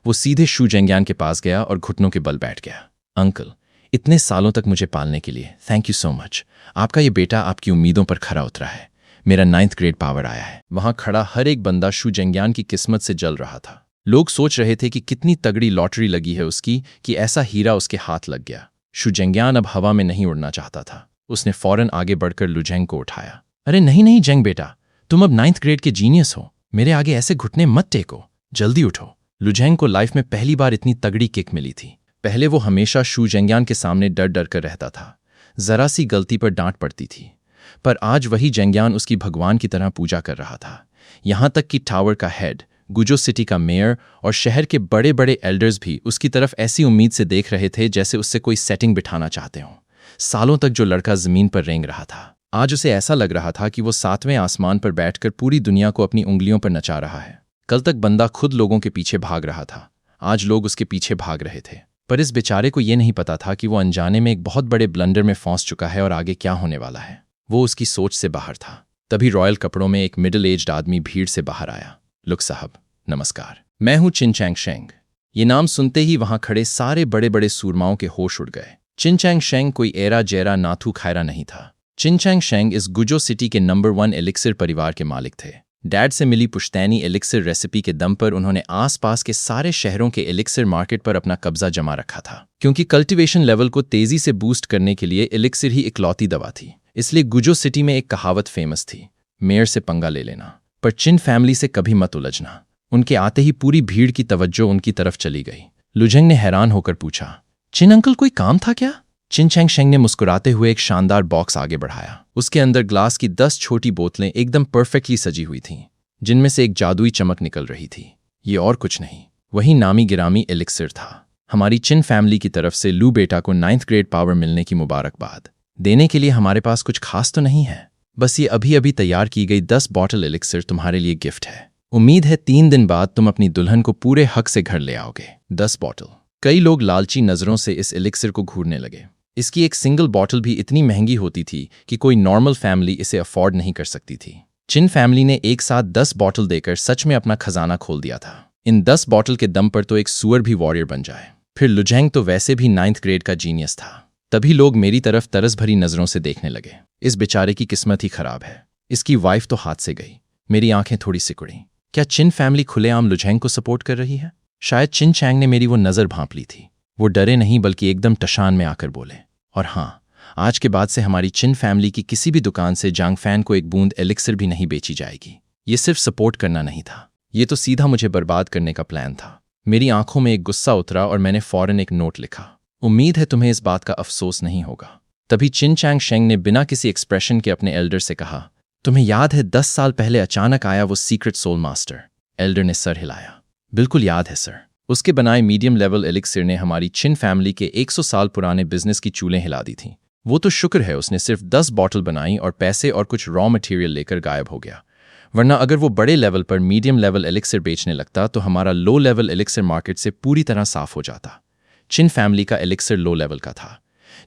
वो सीधे शू जेंग्यान के पास गया और घुटनों के बल बैठ गया। अंकल, इतने सालों तक मुझे पालने के लिए थैंक यू सो मच। आपका ये बेटा आपकी उम्मीदों पर खरा उतरा है। मेरा 9th ग्रेड पावर आया है। वहां खड़ा हर एक बंदा शू जेंग्यान की किस्मत से जल रहा था। लोग सोच रहे थे कि कितनी तगड़ी लॉटरी लगी है उसकी कि ऐसा हीरा उसके हाथ लग गया। शू जेंग्यान अब हवा में नहीं उड़ना चाहता था। उसने फौरन आगे बढ़कर लुझेंग को उठाया। अरे नहीं नहीं जेंग बेटा, तुम अब 9th ग्रेड के जीनियस हो, मेरे आगे ऐसे घुटने मत टेको, जल्दी उठो। लुझेंग को लाइफ में पहली बार इतनी तगड़ी किक मिली थी। पहले वो हमेशा शू जेंग्यान के सामने डर डर कर रहता था, जरा सी गलती पर डांट पड़ती थी। पर आज वही जेंग्यान उसकी भगवान की तरह पूजा कर रहा था। यहां तक कि टावर का हेड, गुजो सिटी का मेयर और शहर के बड़े बड़े एल्डर्स भी उसकी तरफ ऐसी उम्मीद से देख रहे थे जैसे उससे कोई सेटिंग बिठाना चाहते हों। सालों तक जो लड़का जमीन पर रेंग रहा था, आज उसे ऐसा लग रहा था कि वो 7वें आसमान पर बैठकर पूरी दुनिया को अपनी उंगलियों पर नचा रहा है। कल तक बंदा खुद लोगों के पीछे भाग रहा था, आज लोग उसके पीछे भाग रहे थे। पर इस बेचारे को ये नहीं पता था कि वो अनजाने में एक बहुत बड़े ब्लंडर में फंस चुका है और आगे क्या होने वाला है वो उसकी सोच से बाहर था। तभी रॉयल कपड़ों में एक मिडिल एज्ड आदमी भीड़ से बाहर आया। लुक साहब, नमस्कार, मैं हूं चिनचैंग शेंग। ये नाम सुनते ही वहां खड़े सारे बड़े बड़े सूरमाओं के होश उड़ गए। चिनचैंग शेंग कोई एरा जेरा नाथू खायरा नहीं था। चिनचैंग शेंग इस गुजो सिटी के नंबर 1 एलिक्सिर परिवार के मालिक थे। डैड से मिली पुश्तैनी एलिक्सिर रेसिपी के दम पर उन्होंने आसपास के सारे शहरों के एलिक्सिर मार्केट पर अपना कब्जा जमा रखा था। क्योंकि कल्टीवेशन लेवल को तेजी से बूस्ट करने के लिए एलिक्सिर ही इकलौती दवा थी, इसलिए गुजो सिटी में एक कहावत फेमस थी, मेयर से पंगा ले लेना, पर चिन फैमिली से कभी मत उलझना। उनके आते ही पूरी भीड़ की तवज्जो उनकी तरफ चली गई। लुझेंग ने हैरान होकर पूछा, चिन अंकल कोई काम था क्या? चिनचैंग शेंग ने मुस्कुराते हुए एक शानदार बॉक्स आगे बढ़ाया। उसके अंदर ग्लास की 10 छोटी बोतलें एकदम परफेक्टली सजी हुई थीं, जिनमें से एक जादुई चमक निकल रही थी। ये और कुछ नहीं, वही नामी गिरामी एलिक्सिर था। हमारी चिन फैमिली की तरफ से लू बेटा को 9th ग्रेड पावर मिलने की मुबारकबाद देने के लिए हमारे पास कुछ खास तो नहीं है, बस ये अभी अभी तैयार की गई 10 बॉटल एलिक्सिर तुम्हारे लिए गिफ्ट है। उम्मीद है 3 दिन बाद तुम अपनी दुल्हन को पूरे हक से घर ले आओगे। 10 बॉटल। कई लोग लालची नजरों से इस एलिक्सिर को घूरने लगे। इसकी एक सिंगल बॉटल भी इतनी महंगी होती थी कि कोई नॉर्मल फैमिली इसे अफोर्ड नहीं कर सकती थी। चिन फैमिली ने एक साथ 10 बॉटल देकर सच में अपना खजाना खोल दिया था। इन 10 बॉटल के दम पर तो एक सुअर भी वॉरियर बन जाए। फिर लुझेंग तो वैसे भी 9th ग्रेड का जीनियस था। तभी लोग मेरी तरफ तरस भरी नजरों से देखने लगे। इस बेचारे की किस्मत ही खराब है, इसकी वाइफ तो हाथ से गई। मेरी आंखें थोड़ी सिकुड़ी। क्या चिन फैमिली खुलेआम लुझेंग को सपोर्ट कर रही है? शायद चिन चैंग ने मेरी वो नजर भांप ली थी। वो डरे नहीं बल्कि एकदम टशान में आकर बोले, और हाँ, आज के बाद से हमारी चिन फैमिली की किसी भी दुकान से जांग फैन को एक बूंद एलिक्सिर भी नहीं बेची जाएगी। ये सिर्फ सपोर्ट करना नहीं था, ये तो सीधा मुझे बर्बाद करने का प्लान था। मेरी आंखों में एक गुस्सा उतरा और मैंने फौरन एक नोट लिखा। उम्मीद है तुम्हें इस बात का अफसोस नहीं होगा। तभी चिनचैंग शेंग ने बिना किसी एक्सप्रेशन के अपने एल्डर से कहा, तुम्हें याद है 10 साल पहले अचानक आया वो सीक्रेट सोल मास्टर? एल्डर ने सर हिलाया। बिल्कुल याद है सर। उसके बनाए मीडियम लेवल एलिक्सिर ने हमारी चिन फैमिली के 100 साल पुराने बिजनेस की चूलें हिला दी थीं। वो तो शुक्र है उसने सिर्फ 10 बॉटल बनाई और पैसे और कुछ रॉ मटेरियल लेकर गायब हो गया, वरना अगर वो बड़े लेवल पर मीडियम लेवल एलिक्सिर बेचने लगता तो हमारा लो लेवल एलिक्सिर मार्केट से पूरी तरह साफ हो जाता। चिन फैमिली का एलिक्सिर लो लेवल का था,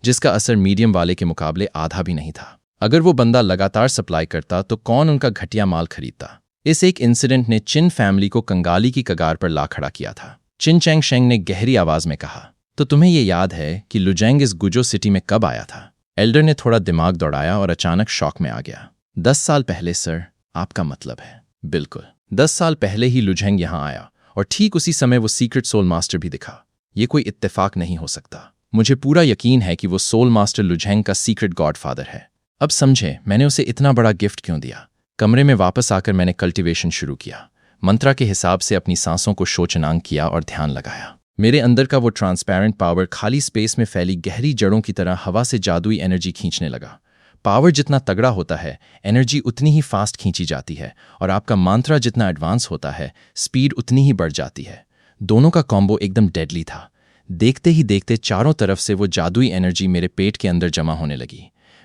जिसका असर मीडियम वाले के मुकाबले आधा भी नहीं था। अगर वो बंदा लगातार सप्लाई करता तो कौन उनका घटिया माल खरीदता? इस एक इंसिडेंट ने चिन फैमिली को कंगाली की कगार पर ला खड़ा किया था। चिनचैंग शेंग ने गहरी आवाज में कहा, तो तुम्हें ये याद है कि लुझेंग इस गुजो सिटी में कब आया था? एल्डर ने थोड़ा दिमाग दौड़ाया और अचानक शॉक में आ गया। 10 साल पहले सर, आपका मतलब है? बिल्कुल, 10 साल पहले ही लुझेंग यहाँ आया और ठीक उसी समय वो सीक्रेट सोल मास्टर भी दिखा। ये कोई इत्तेफाक नहीं हो सकता। मुझे पूरा यकीन है कि वो सोल मास्टर लुझेंग का सीक्रेट गॉडफादर है। अब समझे मैंने उसे इतना बड़ा गिफ्ट क्यों दिया। कमरे में वापस आकर मैंने कल्टीवेशन शुरू किया। मंत्रा के हिसाब से अपनी सांसों को शोचनांक किया और ध्यान लगाया। मेरे अंदर का वो ट्रांसपेरेंट पावर खाली स्पेस में फैली गहरी जड़ों की तरह हवा से जादुई एनर्जी खींचने लगा। पावर जितना तगड़ा होता है, एनर्जी उतनी ही फास्ट खींची जाती है, और आपका मंत्रा जितना एडवांस होता है, स्पीड उतनी ही बढ़ जाती है। दोनों का कॉम्बो एकदम डेडली था। देखते ही देखते चारों तरफ से वो जादुई एनर्जी मेरे पेट के अंदर जमा होने लगी।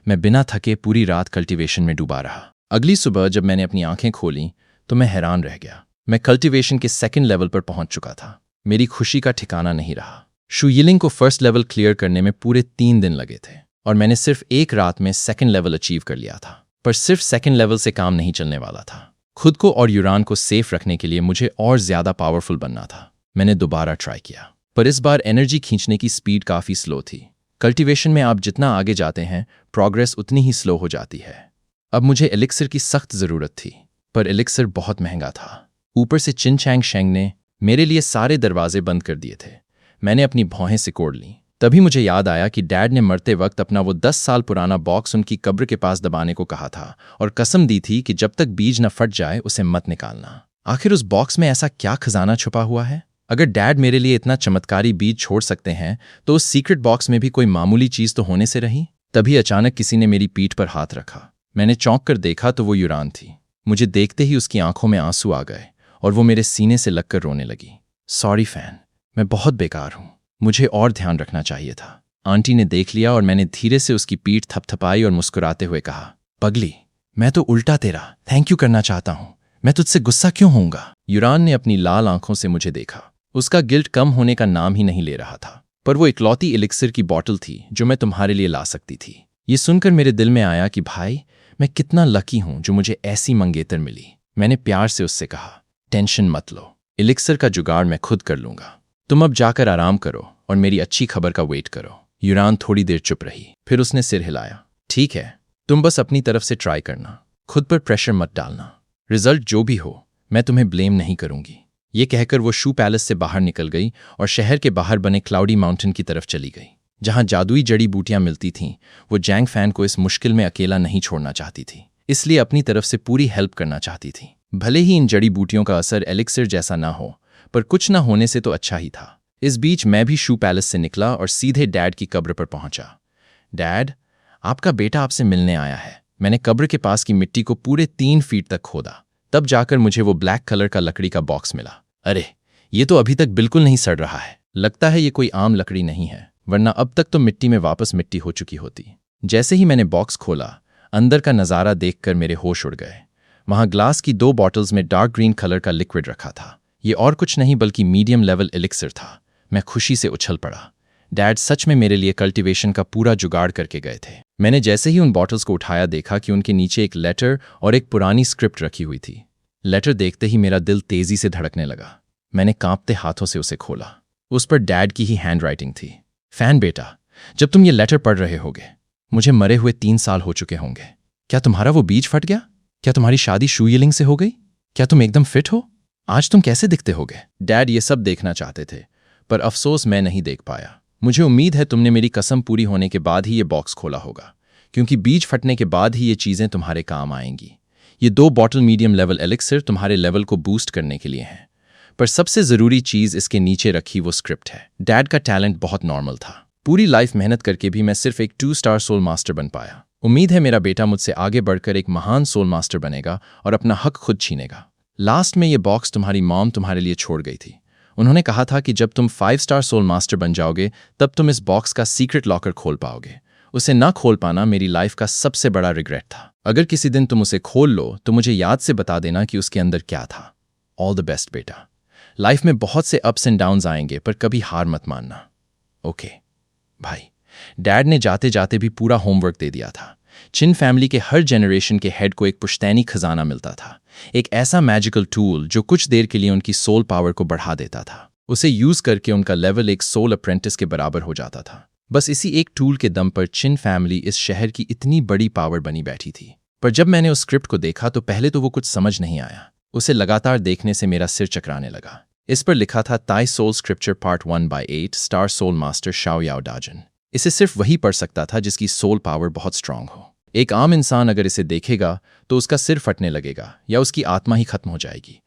मैं बिना थके पूरी रात कल्टीवेशन में डूबा रहा। अगली सुबह जब मैंने अपनी आंखें खोलीं तो मैं हैरान रह गया। मैं कल्टीवेशन के 2nd लेवल पर पहुंच चुका था। मेरी खुशी का ठिकाना नहीं रहा। शू यिलिंग को 1st लेवल क्लियर करने में पूरे 3 दिन लगे थे और मैंने सिर्फ एक रात में 2nd लेवल अचीव कर लिया था। पर सिर्फ 2nd लेवल से काम नहीं चलने वाला था। खुद को और यूरान को सेफ रखने के लिए मुझे और ज्यादा पावरफुल बनना था। मैंने दोबारा ट्राई किया, पर इस बार एनर्जी खींचने की स्पीड काफी स्लो थी। कल्टीवेशन में आप जितना आगे जाते हैं, प्रोग्रेस उतनी ही स्लो हो जाती है। अब मुझे एलिक्सिर की सख्त जरूरत थी, पर एलिक्सिर बहुत महंगा था। ऊपर से चिनचैंग शेंग ने मेरे लिए सारे दरवाजे बंद कर दिए थे। मैंने अपनी भौहें सिकोड़ लीं। तभी मुझे याद आया कि डैड ने मरते वक्त अपना वो 10 साल पुराना बॉक्स उनकी कब्र के पास दबाने को कहा था और कसम दी थी कि जब तक बीज न फट जाए उसे मत निकालना। आखिर उस बॉक्स में ऐसा क्या खजाना छुपा हुआ है? अगर डैड मेरे लिए इतना चमत्कारी बीज छोड़ सकते हैं तो उस सीक्रेट बॉक्स में भी कोई मामूली चीज तो होने से रही। तभी अचानक किसी ने मेरी पीठ पर हाथ रखा। मैंने चौंक कर देखा तो वो यूरान थी। मुझे देखते ही उसकी आंखों में आंसू आ गए और वो मेरे सीने से लगकर रोने लगी। सॉरी फैन, मैं बहुत बेकार हूं, मुझे और ध्यान रखना चाहिए था। आंटी ने देख लिया और मैंने धीरे से उसकी पीठ थपथपाई और मुस्कुराते हुए कहा, पगली, मैं तो उल्टा तेरा थैंक यू करना चाहता हूं, मैं तुझसे गुस्सा क्यों होऊंगा? यूरान ने अपनी लाल आंखों से मुझे देखा। उसका गिल्ट कम होने का नाम ही नहीं ले रहा था। पर वो इकलौती एलिक्सिर की बॉटल थी जो मैं तुम्हारे लिए ला सकती थी। ये सुनकर मेरे दिल में आया कि भाई, मैं कितना लकी हूं जो मुझे ऐसी मंगेतर मिली। मैंने प्यार से उससे कहा, टेंशन मत लो, एलिक्सिर का जुगाड़ मैं खुद कर लूंगा। तुम अब जाकर आराम करो और मेरी अच्छी खबर का वेट करो। यूरान थोड़ी देर चुप रही, फिर उसने सिर हिलाया। ठीक है, तुम बस अपनी तरफ से ट्राई करना, खुद पर प्रेशर मत डालना। रिजल्ट जो भी हो, मैं तुम्हें ब्लेम नहीं करूंगी। ये कहकर वो शू पैलेस से बाहर निकल गई और शहर के बाहर बने क्लाउडी माउंटेन की तरफ चली गई, जहां जादुई जड़ी बूटियां मिलती थीं। वो जैंग फैन को इस मुश्किल में अकेला नहीं छोड़ना चाहती थी, इसलिए अपनी तरफ से पूरी हेल्प करना चाहती थी। भले ही इन जड़ी बूटियों का असर एलिक्सिर जैसा ना हो, पर कुछ ना होने से तो अच्छा ही था। इस बीच मैं भी शू पैलेस से निकला और सीधे डैड की कब्र पर पहुंचा। डैड, आपका बेटा आपसे मिलने आया है। मैंने कब्र के पास की मिट्टी को पूरे 3 फीट तक खोदा, तब जाकर मुझे वो ब्लैक कलर का लकड़ी का बॉक्स मिला। अरे, ये तो अभी तक बिल्कुल नहीं सड़ रहा है। लगता है ये कोई आम लकड़ी नहीं है, वरना अब तक तो मिट्टी में वापस मिट्टी हो चुकी होती। जैसे ही मैंने बॉक्स खोला, अंदर का नज़ारा देखकर मेरे होश उड़ गए। वहां ग्लास की 2 बॉटल्स में डार्क ग्रीन कलर का लिक्विड रखा था। ये और कुछ नहीं बल्कि मीडियम लेवल एलिक्सिर था। मैं खुशी से उछल पड़ा। डैड सच में मेरे लिए कल्टीवेशन का पूरा जुगाड़ करके गए थे। मैंने जैसे ही उन बॉटल्स को उठाया, देखा कि उनके नीचे एक लेटर और एक पुरानी स्क्रिप्ट रखी हुई थी। लेटर देखते ही मेरा दिल तेजी से धड़कने लगा। मैंने कांपते हाथों से उसे खोला। उस पर डैड की ही हैंडराइटिंग थी। फैन बेटा, जब तुम ये लेटर पढ़ रहे होगे, मुझे मरे हुए 3 साल हो चुके होंगे। क्या तुम्हारा वो बीज फट गया? क्या तुम्हारी शादी शू यिलिंग से हो गई? क्या तुम एकदम फिट हो? आज तुम कैसे दिखते होगे? डैड ये सब देखना चाहते थे, पर अफसोस मैं नहीं देख पाया। मुझे उम्मीद है तुमने मेरी कसम पूरी होने के बाद ही ये बॉक्स खोला होगा, क्योंकि बीज फटने के बाद ही ये चीज़ें तुम्हारे काम आएंगी। ये 2 बॉटल मीडियम लेवल एलिक्सिर तुम्हारे लेवल को बूस्ट करने के लिए हैं, पर सबसे ज़रूरी चीज़ इसके नीचे रखी वो स्क्रिप्ट है। डैड का टैलेंट बहुत नॉर्मल था। पूरी लाइफ मेहनत करके भी मैं सिर्फ एक 2 स्टार सोल मास्टर बन पाया। उम्मीद है मेरा बेटा मुझसे आगे बढ़कर एक महान सोल मास्टर बनेगा और अपना हक खुद छीनेगा। लास्ट में ये बॉक्स तुम्हारी मॉम तुम्हारे लिए छोड़ गई थी। उन्होंने कहा था कि जब तुम 5 स्टार सोल मास्टर बन जाओगे, तब तुम इस बॉक्स का सीक्रेट लॉकर खोल पाओगे। उसे ना खोल पाना मेरी लाइफ का सबसे बड़ा रिग्रेट था। अगर किसी दिन तुम उसे खोल लो तो मुझे याद से बता देना कि उसके अंदर क्या था। ऑल द बेस्ट बेटा। लाइफ में बहुत से अप्स एंड डाउन्स आएंगे, पर कभी हार मत मानना। ओके भाई। डैड ने जाते जाते भी पूरा होमवर्क दे दिया था। चिन फैमिली के हर जनरेशन के हेड को एक पुश्तैनी खजाना मिलता था, एक ऐसा मैजिकल टूल जो कुछ देर के लिए उनकी सोल पावर को बढ़ा देता था। उसे यूज करके उनका लेवल एक सोल अप्रेंटिस के बराबर हो जाता था। बस इसी एक टूल के दम पर चिन फैमिली इस शहर की इतनी बड़ी पावर बनी बैठी थी। पर जब मैंने उस स्क्रिप्ट को देखा तो पहले तो वो कुछ समझ नहीं आया। उसे लगातार देखने से मेरा सिर चकराने लगा। इस पर लिखा था Tao soul scripture part 1/8 star soul master शाओ याओ डाजन। इसे सिर्फ वही पढ़ सकता था जिसकी सोल पावर बहुत स्ट्रांग हो। एक आम इंसान अगर इसे देखेगा तो उसका सिर फटने लगेगा या उसकी आत्मा ही खत्म हो जाएगी।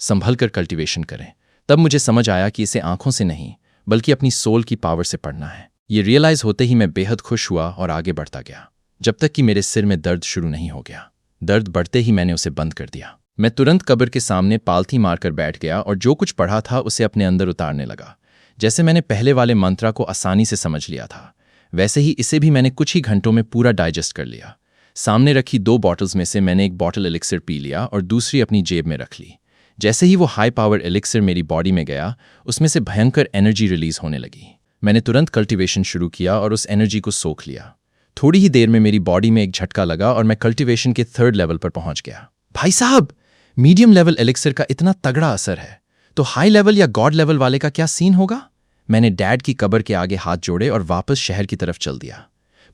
संभल कर कल्टीवेशन करें। तब मुझे समझ आया कि इसे आंखों से नहीं बल्कि अपनी सोल की पावर से पढ़ना है। ये रियलाइज होते ही मैं बेहद खुश हुआ और आगे बढ़ता गया, जब तक कि मेरे सिर में दर्द शुरू नहीं हो गया। दर्द बढ़ते ही मैंने उसे बंद कर दिया। मैं तुरंत कब्र के सामने पालथी मारकर बैठ गया और जो कुछ पढ़ा था उसे अपने अंदर उतारने लगा। जैसे मैंने पहले वाले मंत्रा को आसानी से समझ लिया था, वैसे ही इसे भी मैंने कुछ ही घंटों में पूरा डाइजेस्ट कर लिया। सामने रखी 2 बॉटल्स में से मैंने एक बॉटल एलिक्सिर पी लिया और दूसरी अपनी जेब में रख ली। जैसे ही वो हाई पावर एलिक्सिर मेरी बॉडी में गया, उसमें से भयंकर एनर्जी रिलीज होने लगी। मैंने तुरंत कल्टीवेशन शुरू किया और उस एनर्जी को सोख लिया। थोड़ी ही देर में मेरी बॉडी में एक झटका लगा और मैं कल्टीवेशन के 3rd लेवल पर पहुंच गया। भाई साहब, मीडियम लेवल एलिक्सिर का इतना तगड़ा असर है, तो हाई लेवल या गॉड लेवल वाले का क्या सीन होगा? मैंने डैड की कब्र के आगे हाथ जोड़े और वापस शहर की तरफ चल दिया।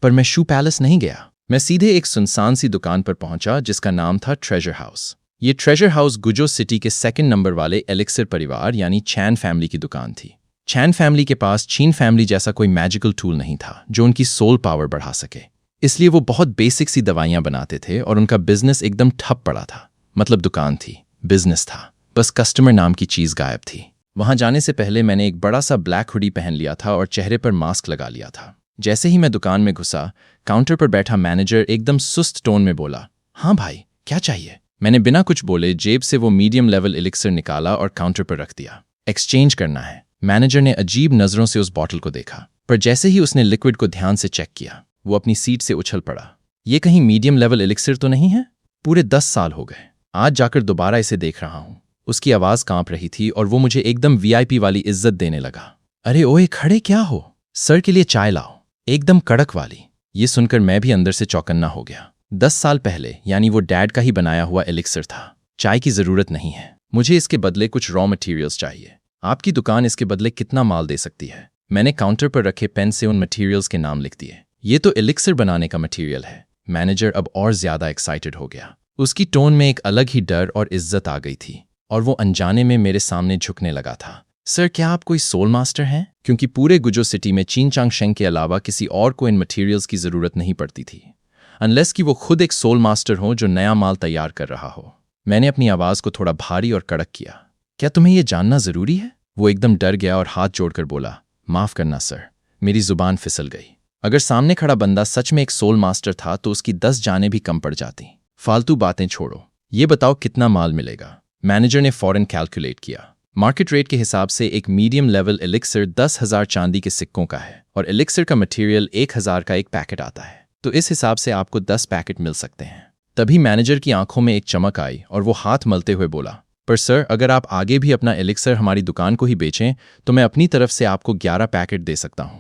पर मैं शू पैलेस नहीं गया। मैं सीधे एक सुनसान सी दुकान पर पहुंचा जिसका नाम था ट्रेजर हाउस। ये ट्रेजर हाउस गुजो सिटी के 2nd नंबर वाले एलिक्सिर परिवार यानी चैन फैमिली की दुकान थी। चैन फैमिली के पास चीन फैमिली जैसा कोई मैजिकल टूल नहीं था जो उनकी सोल पावर बढ़ा सके, इसलिए वो बहुत बेसिक सी दवाइयां बनाते थे और उनका बिजनेस एकदम ठप पड़ा था। मतलब दुकान थी, बिजनेस था, बस कस्टमर नाम की चीज गायब थी। वहां जाने से पहले मैंने एक बड़ा सा ब्लैक हुडी पहन लिया था और चेहरे पर मास्क लगा लिया था। जैसे ही मैं दुकान में घुसा, काउंटर पर बैठा मैनेजर एकदम सुस्त टोन में बोला, हाँ भाई, क्या चाहिए? मैंने बिना कुछ बोले जेब से वो मीडियम लेवल एलिक्सर निकाला और काउंटर पर रख दिया। एक्सचेंज करना है। मैनेजर ने अजीब नजरों से उस बॉटल को देखा, पर जैसे ही उसने लिक्विड को ध्यान से चेक किया, वो अपनी सीट से उछल पड़ा। ये कहीं मीडियम लेवल एलिक्सर तो नहीं है? पूरे 10 साल हो गए, आज जाकर दोबारा इसे देख रहा हूं। उसकी आवाज कांप रही थी और वो मुझे एकदम वीआईपी वाली इज्जत देने लगा। अरे ओए, खड़े क्या हो? सर के लिए चाय लाओ, एकदम कड़क वाली। ये सुनकर मैं भी अंदर से चौकन्ना हो गया। 10 साल पहले, यानी वो डैड का ही बनाया हुआ एलिक्सर था। चाय की जरूरत नहीं है, मुझे इसके बदले कुछ रॉ मटेरियल्स चाहिए। आपकी दुकान इसके बदले कितना माल दे सकती है? मैंने काउंटर पर रखे पेन से उन मटेरियल्स के नाम लिख दिए। ये तो एलिक्सर बनाने का मटेरियल है। मैनेजर अब और ज्यादा एक्साइटेड हो गया। उसकी टोन में एक अलग ही डर और इज्जत आ गई थी और वो अनजाने में मेरे सामने झुकने लगा था। सर, क्या आप कोई सोल मास्टर हैं? क्योंकि पूरे गुजो सिटी में चीन चांग शेंग के अलावा किसी और को इन मटेरियल्स की जरूरत नहीं पड़ती थी, अनलेस कि वो खुद एक सोल मास्टर हो जो नया माल तैयार कर रहा हो। मैंने अपनी आवाज को थोड़ा भारी और कड़क किया। क्या तुम्हें यह जानना जरूरी है? वो एकदम डर गया और हाथ जोड़कर बोला, माफ करना सर, मेरी जुबान फिसल गई। अगर सामने खड़ा बंदा सच में एक सोल मास्टर था तो उसकी 10 जानें भी कम पड़ जाती। फालतू बातें छोड़ो, ये बताओ कितना माल मिलेगा? मैनेजर ने फौरन कैलकुलेट किया। मार्केट रेट के हिसाब से एक मीडियम लेवल एलिक्सर 10,000 चांदी के सिक्कों का है और एलिक्सर का मटेरियल 1,000 का एक पैकेट आता है, तो इस हिसाब से आपको 10 पैकेट मिल सकते हैं। तभी मैनेजर की आंखों में एक चमक आई और वो हाथ मलते हुए बोला, पर सर, अगर आप आगे भी अपना एलिक्सर हमारी दुकान को ही बेचें तो मैं अपनी तरफ से आपको 11 पैकेट दे सकता हूं।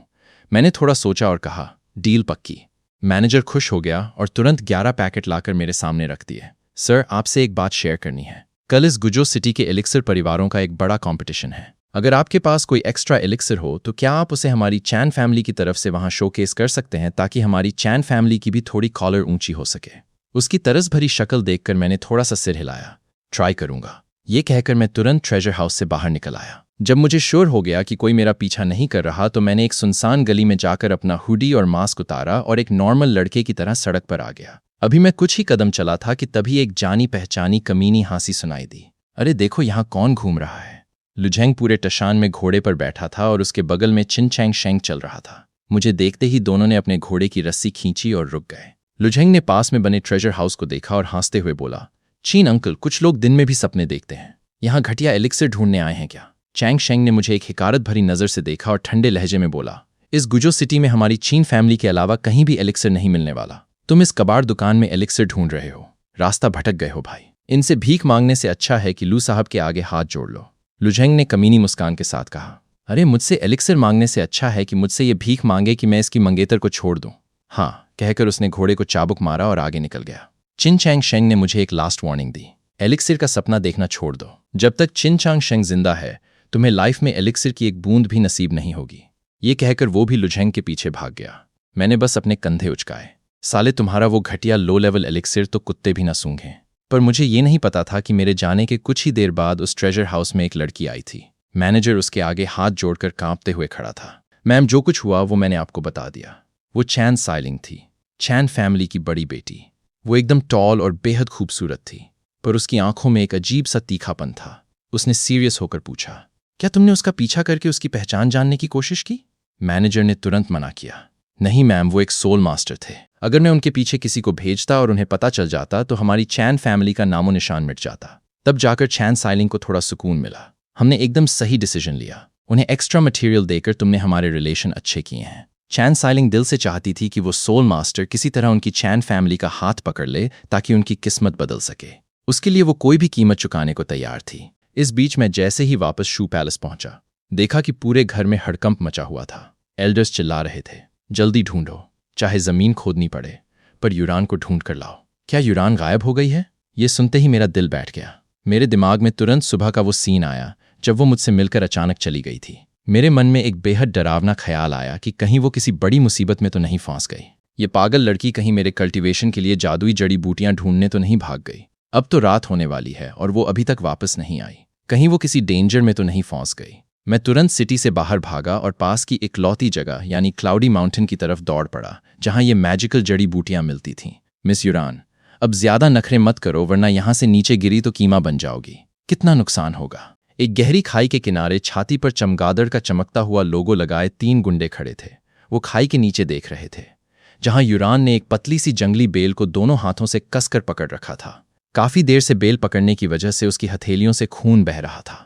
मैंने थोड़ा सोचा और कहा, डील पक्की। मैनेजर खुश हो गया और तुरंत 11 पैकेट लाकर मेरे सामने रख दिए। सर, आपसे एक बात शेयर करनी है। कल इस गुजो सिटी के एलिक्सर परिवारों का एक बड़ा कंपटीशन है। अगर आपके पास कोई एक्स्ट्रा एलिक्सर हो तो क्या आप उसे हमारी चैन फैमिली की तरफ से वहां शोकेस कर सकते हैं, ताकि हमारी चैन फैमिली की भी थोड़ी कॉलर ऊंची हो सके। उसकी तरस भरी शक्ल देखकर मैंने थोड़ा सा सिर हिलाया। ट्राई करूंगा, ये कहकर मैं तुरंत ट्रेजर हाउस से बाहर निकल आया। जब मुझे श्योर हो गया कि कोई मेरा पीछा नहीं कर रहा तो मैंने एक सुनसान गली में जाकर अपना हुडी और मास्क उतारा और एक नॉर्मल लड़के की तरह सड़क पर आ गया। अभी मैं कुछ ही कदम चला था कि तभी एक जानी पहचानी कमीनी हंसी सुनाई दी। अरे देखो, यहाँ कौन घूम रहा है? लुझेंग पूरे टशान में घोड़े पर बैठा था और उसके बगल में चिन चैंग शेंग चल रहा था। मुझे देखते ही दोनों ने अपने घोड़े की रस्सी खींची और रुक गए। लुझेंग ने पास में बने ट्रेजर हाउस को देखा और हंसते हुए बोला, चीन अंकल, कुछ लोग दिन में भी सपने देखते हैं। यहाँ घटिया एलिक्सर ढूंढने आए हैं क्या? चैंग शेंग ने मुझे एक हिकारत भरी नजर से देखा और ठंडे लहजे में बोला, इस गुजो सिटी में हमारी चीन फैमिली के अलावा कहीं भी एलिक्सर नहीं मिलने वाला। तुम इस कबाड़ दुकान में एलिक्सर ढूंढ रहे हो, रास्ता भटक गए हो भाई। इनसे भीख मांगने से अच्छा है कि लू साहब के आगे हाथ जोड़ लो। लुझेंग ने कमीनी मुस्कान के साथ कहा, अरे मुझसे एलिक्सर मांगने से अच्छा है कि मुझसे ये भीख मांगे कि मैं इसकी मंगेतर को छोड़ दूं। हाँ, कहकर उसने घोड़े को चाबुक मारा और आगे निकल गया। चिन चैंग शेंग ने मुझे एक लास्ट वार्निंग दी, एलिक्सर का सपना देखना छोड़ दो। जब तक चिन चांग शेंग जिंदा है तुम्हें लाइफ में एलिक्सर की एक बूंद भी नसीब नहीं होगी। ये कहकर वो भी लुझेंग के पीछे भाग गया। मैंने बस अपने कंधे उचकाए। साले, तुम्हारा वो घटिया लो लेवल एलिक्सर तो कुत्ते भी न सूंघें। पर मुझे ये नहीं पता था कि मेरे जाने के कुछ ही देर बाद उस ट्रेजर हाउस में एक लड़की आई थी। मैनेजर उसके आगे हाथ जोड़कर कांपते हुए खड़ा था। मैम, जो कुछ हुआ वो मैंने आपको बता दिया। वो चैन साइलिंग थी, चैन फैमिली की बड़ी बेटी। वो एकदम टॉल और बेहद खूबसूरत थी, पर उसकी आंखों में एक अजीब सा तीखापन था। उसने सीरियस होकर पूछा, क्या तुमने उसका पीछा करके उसकी पहचान जानने की कोशिश की? मैनेजर ने तुरंत मना किया, नहीं मैम, वो एक सोल मास्टर थे। अगर मैं उनके पीछे किसी को भेजता और उन्हें पता चल जाता तो हमारी चैन फैमिली का नामो निशान मिट जाता। तब जाकर चैन साइलिंग को थोड़ा सुकून मिला। हमने एकदम सही डिसीजन लिया। उन्हें एक्स्ट्रा मटेरियल देकर तुमने हमारे रिलेशन अच्छे किए हैं। चैन साइलिंग दिल से चाहती थी कि वो सोल मास्टर किसी तरह उनकी चैन फैमिली का हाथ पकड़ ले ताकि उनकी किस्मत बदल सके। उसके लिए वो कोई भी कीमत चुकाने को तैयार थी। इस बीच मैं जैसे ही वापस शू पैलेस पहुंचा, देखा कि पूरे घर में हड़कंप मचा हुआ था। एल्डर्स चिल्ला रहे थे, जल्दी ढूंढो, चाहे जमीन खोदनी पड़े, पर यूरान को ढूंढ कर लाओ। क्या यूरान गायब हो गई है? ये सुनते ही मेरा दिल बैठ गया। मेरे दिमाग में तुरंत सुबह का वो सीन आया जब वो मुझसे मिलकर अचानक चली गई थी। मेरे मन में एक बेहद डरावना ख्याल आया कि कहीं वो किसी बड़ी मुसीबत में तो नहीं फंस गई। ये पागल लड़की कहीं मेरे कल्टीवेशन के लिए जादुई जड़ी बूटियां ढूंढने तो नहीं भाग गई। अब तो रात होने वाली है और वो अभी तक वापस नहीं आई। कहीं वो किसी डेंजर में तो नहीं फंस गई। मैं तुरंत सिटी से बाहर भागा और पास की एक लौती जगह यानी क्लाउडी माउंटेन की तरफ दौड़ पड़ा, जहां ये मैजिकल जड़ी बूटियां मिलती थीं। मिस यूरान, अब ज्यादा नखरे मत करो, वरना यहां से नीचे गिरी तो कीमा बन जाओगी। कितना नुकसान होगा। एक गहरी खाई के किनारे छाती पर चमगादड़ का चमकता हुआ लोगो लगाए 3 गुंडे खड़े थे। वो खाई के नीचे देख रहे थे, जहां यूरान ने एक पतली सी जंगली बेल को दोनों हाथों से कसकर पकड़ रखा था। काफी देर से बेल पकड़ने की वजह से उसकी हथेलियों से खून बह रहा था।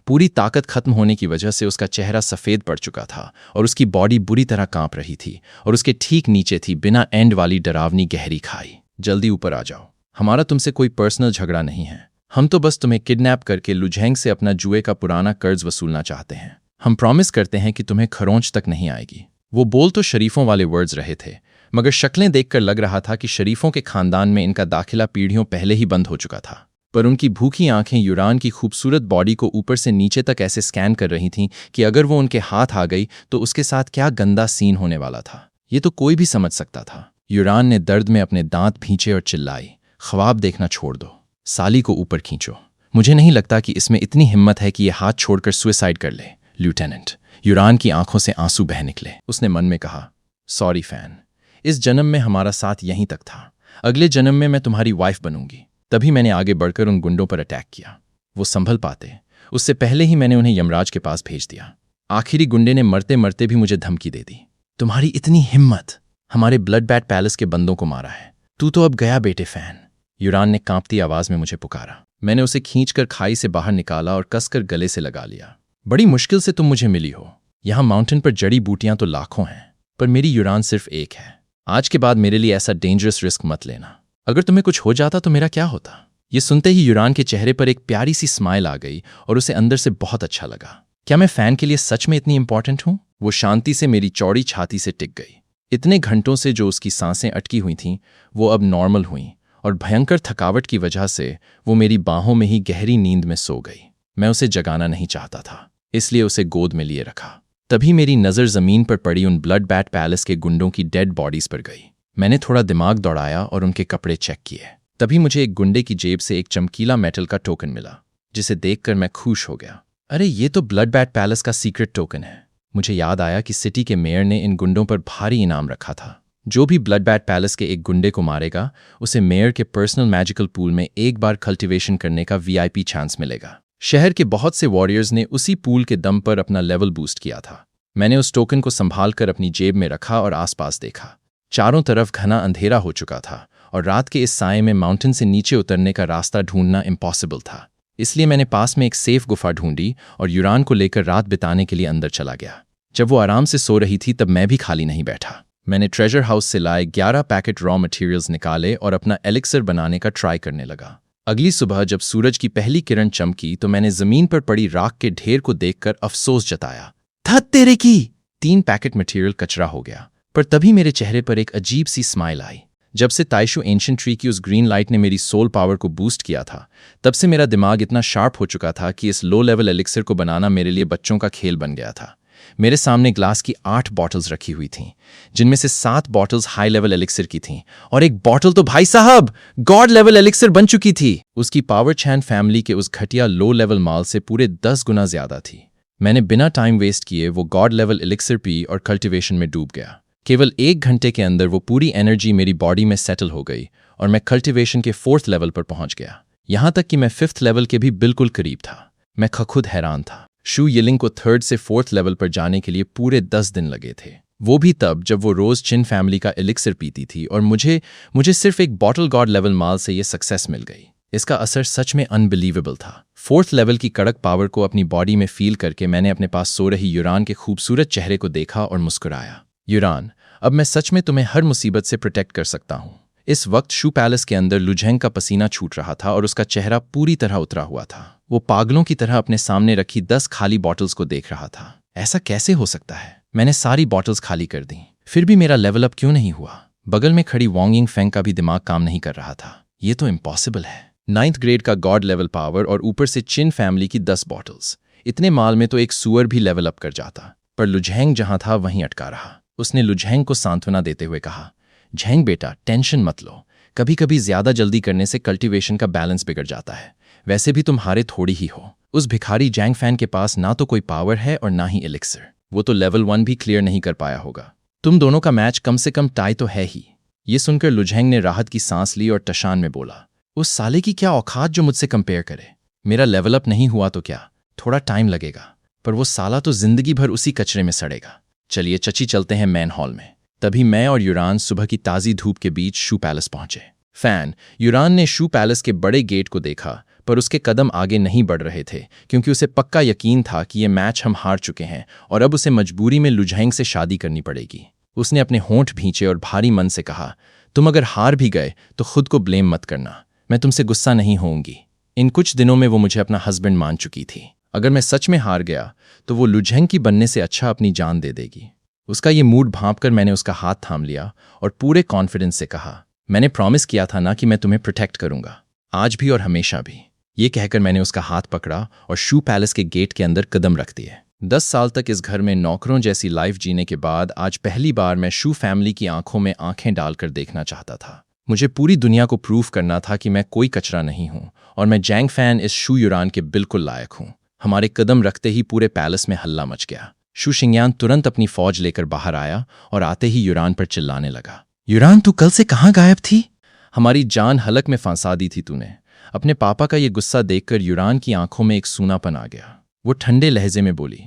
पूरी ताकत खत्म होने की वजह से उसका चेहरा सफेद पड़ चुका था और उसकी बॉडी बुरी तरह कांप रही थी। और उसके ठीक नीचे थी बिना एंड वाली डरावनी गहरी खाई। जल्दी ऊपर आ जाओ, हमारा तुमसे कोई पर्सनल झगड़ा नहीं है। हम तो बस तुम्हें किडनैप करके लुझेंग से अपना जुए का पुराना कर्ज वसूलना चाहते हैं। हम प्रॉमिस करते हैं कि तुम्हें खरोंच तक नहीं आएगी। वो बोल तो शरीफों वाले वर्ड्स रहे थे, मगर शक्लें देखकर लग रहा था कि शरीफों के खानदान में इनका दाखिला पीढ़ियों पहले ही बंद हो चुका था। पर उनकी भूखी आंखें यूरान की खूबसूरत बॉडी को ऊपर से नीचे तक ऐसे स्कैन कर रही थीं कि अगर वो उनके हाथ आ गई तो उसके साथ क्या गंदा सीन होने वाला था, ये तो कोई भी समझ सकता था। यूरान ने दर्द में अपने दांत भींचे और चिल्लाई, ख्वाब देखना छोड़ दो, साली को ऊपर खींचो। मुझे नहीं लगता कि इसमें इतनी हिम्मत है कि ये हाथ छोड़कर सुसाइड कर ले, ल्यूटेनेंट। यूरान की आंखों से आंसू बह निकले। उसने मन में कहा, सॉरी फैन, इस जन्म में हमारा साथ यहीं तक था, अगले जन्म में मैं तुम्हारी वाइफ बनूंगी। तभी मैंने आगे बढ़कर उन गुंडों पर अटैक किया। वो संभल पाते उससे पहले ही मैंने उन्हें यमराज के पास भेज दिया। आखिरी गुंडे ने मरते मरते भी मुझे धमकी दे दी, तुम्हारी इतनी हिम्मत, हमारे ब्लड बैट पैलेस के बंदों को मारा है, तू तो अब गया बेटे फैन। यूरान ने कांपती आवाज में मुझे पुकारा। मैंने उसे खींचकर खाई से बाहर निकाला और कसकर गले से लगा लिया। बड़ी मुश्किल से तुम मुझे मिली हो। यहां माउंटेन पर जड़ी बूटियां तो लाखों हैं, पर मेरी यूरान सिर्फ एक है। आज के बाद मेरे लिए ऐसा डेंजरस रिस्क मत लेना। अगर तुम्हें कुछ हो जाता तो मेरा क्या होता। ये सुनते ही यूरान के चेहरे पर एक प्यारी सी स्माइल आ गई और उसे अंदर से बहुत अच्छा लगा। क्या मैं फैन के लिए सच में इतनी इंपॉर्टेंट हूं? वो शांति से मेरी चौड़ी छाती से टिक गई। इतने घंटों से जो उसकी सांसें अटकी हुई थीं वो अब नॉर्मल हुईं और भयंकर थकावट की वजह से वो मेरी बाहों में ही गहरी नींद में सो गई। मैं उसे जगाना नहीं चाहता था, इसलिए उसे गोद में लिए रखा। तभी मेरी नज़र ज़मीन पर पड़ी उन ब्लड बैट पैलेस के गुंडों की डेड बॉडीज पर गई। मैंने थोड़ा दिमाग दौड़ाया और उनके कपड़े चेक किए। तभी मुझे एक गुंडे की जेब से एक चमकीला मेटल का टोकन मिला, जिसे देखकर मैं खुश हो गया। अरे ये तो ब्लड बैट पैलेस का सीक्रेट टोकन है। मुझे याद आया कि सिटी के मेयर ने इन गुंडों पर भारी इनाम रखा था। जो भी ब्लड बैट पैलेस के एक गुंडे को मारेगा उसे मेयर के पर्सनल मैजिकल पूल में एक बार कल्टिवेशन करने का VIP चांस मिलेगा। शहर के बहुत से वॉरियर्स ने उसी पूल के दम पर अपना लेवल बूस्ट किया था। मैंने उस टोकन को संभाल कर अपनी जेब में रखा और आसपास देखा। चारों तरफ घना अंधेरा हो चुका था और रात के इस साये में माउंटेन से नीचे उतरने का रास्ता ढूंढना इम्पॉसिबल था। इसलिए मैंने पास में एक सेफ गुफा ढूंढी और यूरान को लेकर रात बिताने के लिए अंदर चला गया। जब वो आराम से सो रही थी तब मैं भी खाली नहीं बैठा। मैंने ट्रेजर हाउस से लाए 11 पैकेट रॉ मटेरियल्स निकाले और अपना एलिक्सर बनाने का ट्राई करने लगा। अगली सुबह जब सूरज की पहली किरण चमकी तो मैंने जमीन पर पड़ी राख के ढेर को देखकर अफसोस जताया, धत तेरे की। 3 पैकेट मटेरियल कचरा हो गया। पर तभी मेरे चेहरे पर एक अजीब सी स्माइल आई। जब से ताइशु एंशिएंट ट्री की उस ग्रीन लाइट ने मेरी सोल पावर को बूस्ट किया था, तब से मेरा दिमाग इतना शार्प हो चुका था कि इस लो लेवल एलिक्सर को बनाना मेरे लिए बच्चों का खेल बन गया था। मेरे सामने ग्लास की 8 बॉटल्स रखी हुई थीं, जिनमें से 7 बॉटल्स हाई लेवल एलिक्सर की थीं और एक बॉटल तो भाई साहब गॉड लेवल एलिक्सर बन चुकी थी। उसकी पावर चैन फैमिली के उस घटिया लो लेवल माल से पूरे 10 गुना ज्यादा थी। मैंने बिना टाइम वेस्ट किए वो गॉड लेवल एलिक्सर पी और कल्टिवेशन में डूब गया। केवल 1 घंटे के अंदर वो पूरी एनर्जी मेरी बॉडी में सेटल हो गई और मैं कल्टिवेशन के 4th लेवल पर पहुंच गया। यहां तक कि मैं 5th लेवल के भी बिल्कुल करीब था। मैं खुद हैरान था। शू यिलिंग को 3rd से 4th लेवल पर जाने के लिए पूरे 10 दिन लगे थे, वो भी तब जब वो रोज चिन फैमिली का एलिक्सर पीती थी और मुझे सिर्फ एक बॉटल गॉड लेवल माल से ये सक्सेस मिल गई। इसका असर सच में अनबिलीवेबल था। 4th लेवल की कड़क पावर को अपनी बॉडी में फील करके मैंने अपने पास सो रही यूरान के खूबसूरत चेहरे को देखा और मुस्कुराया। यूरान, अब मैं सच में तुम्हें हर मुसीबत से प्रोटेक्ट कर सकता हूं। इस वक्त शू पैलेस के अंदर लुझेंग का पसीना छूट रहा था और उसका चेहरा पूरी तरह उतरा हुआ था। वो पागलों की तरह अपने सामने रखी 10 खाली बॉटल्स को देख रहा था। ऐसा कैसे हो सकता है? मैंने सारी बॉटल्स खाली कर दी, फिर भी मेरा लेवल अप क्यों नहीं हुआ? बगल में खड़ी वॉन्गिंग फेंग का भी दिमाग काम नहीं कर रहा था। ये तो इम्पॉसिबल है। 9th ग्रेड का गॉड लेवल पावर और ऊपर से चिन फैमिली की 10 बॉटल्स। इतने माल में तो एक सुअर भी लेवल अप कर जाता। पर लुझेंग जहां था वहीं अटका रहा। उसने लुझेंग को सांत्वना देते हुए कहा, झेंग बेटा, टेंशन मत लो। कभी कभी ज्यादा जल्दी करने से कल्टीवेशन का बैलेंस बिगड़ जाता है। वैसे भी तुम हारे थोड़ी ही हो। उस भिखारी जैंग फैन के पास ना तो कोई पावर है और ना ही एलिक्सर। वो तो लेवल 1 भी क्लियर नहीं कर पाया होगा। तुम दोनों का मैच कम से कम टाई तो है ही। ये सुनकर लुझेंग ने राहत की सांस ली और टशान में बोला, उस साले की क्या औकात जो मुझसे कंपेयर करे। मेरा लेवल अप नहीं हुआ तो क्या, थोड़ा टाइम लगेगा, पर वो साला तो जिंदगी भर उसी कचरे में सड़ेगा। चलिए चची चलते हैं मैन हॉल में। तभी मैं और यूरान सुबह की ताज़ी धूप के बीच शू पैलेस पहुंचे। फैन यूरान ने शू पैलेस के बड़े गेट को देखा, पर उसके कदम आगे नहीं बढ़ रहे थे, क्योंकि उसे पक्का यकीन था कि ये मैच हम हार चुके हैं और अब उसे मजबूरी में लुझेंग से शादी करनी पड़ेगी। उसने अपने होंठ भींचे और भारी मन से कहा, तुम अगर हार भी गए तो खुद को ब्लेम मत करना, मैं तुमसे गुस्सा नहीं होऊंगी। इन कुछ दिनों में वो मुझे अपना हस्बैंड मान चुकी थी। अगर मैं सच में हार गया तो वो लुझेंग की बनने से अच्छा अपनी जान दे देगी। उसका ये मूड भांपकर मैंने उसका हाथ थाम लिया और पूरे कॉन्फिडेंस से कहा, मैंने प्रॉमिस किया था ना कि मैं तुम्हें प्रोटेक्ट करूंगा, आज भी और हमेशा भी। ये कहकर मैंने उसका हाथ पकड़ा और शू पैलेस के गेट के अंदर कदम रख दिए। 10 साल तक इस घर में नौकरों जैसी लाइफ जीने के बाद आज पहली बार मैं शू फैमिली की आंखों में आंखें डालकर देखना चाहता था। मुझे पूरी दुनिया को प्रूव करना था कि मैं कोई कचरा नहीं हूं और मैं जैंग फैन इस शू यूरान के बिल्कुल लायक हूं। हमारे कदम रखते ही पूरे पैलेस में हल्ला मच गया। शू शिंगयान तुरंत अपनी फौज लेकर बाहर आया और आते ही यूरान पर चिल्लाने लगा, यूरान तू कल से कहाँ गायब थी? हमारी जान हलक में फंसा दी थी तूने। अपने पापा का ये गुस्सा देखकर यूरान की आंखों में एक सूनापन आ गया। वो ठंडे लहजे में बोली,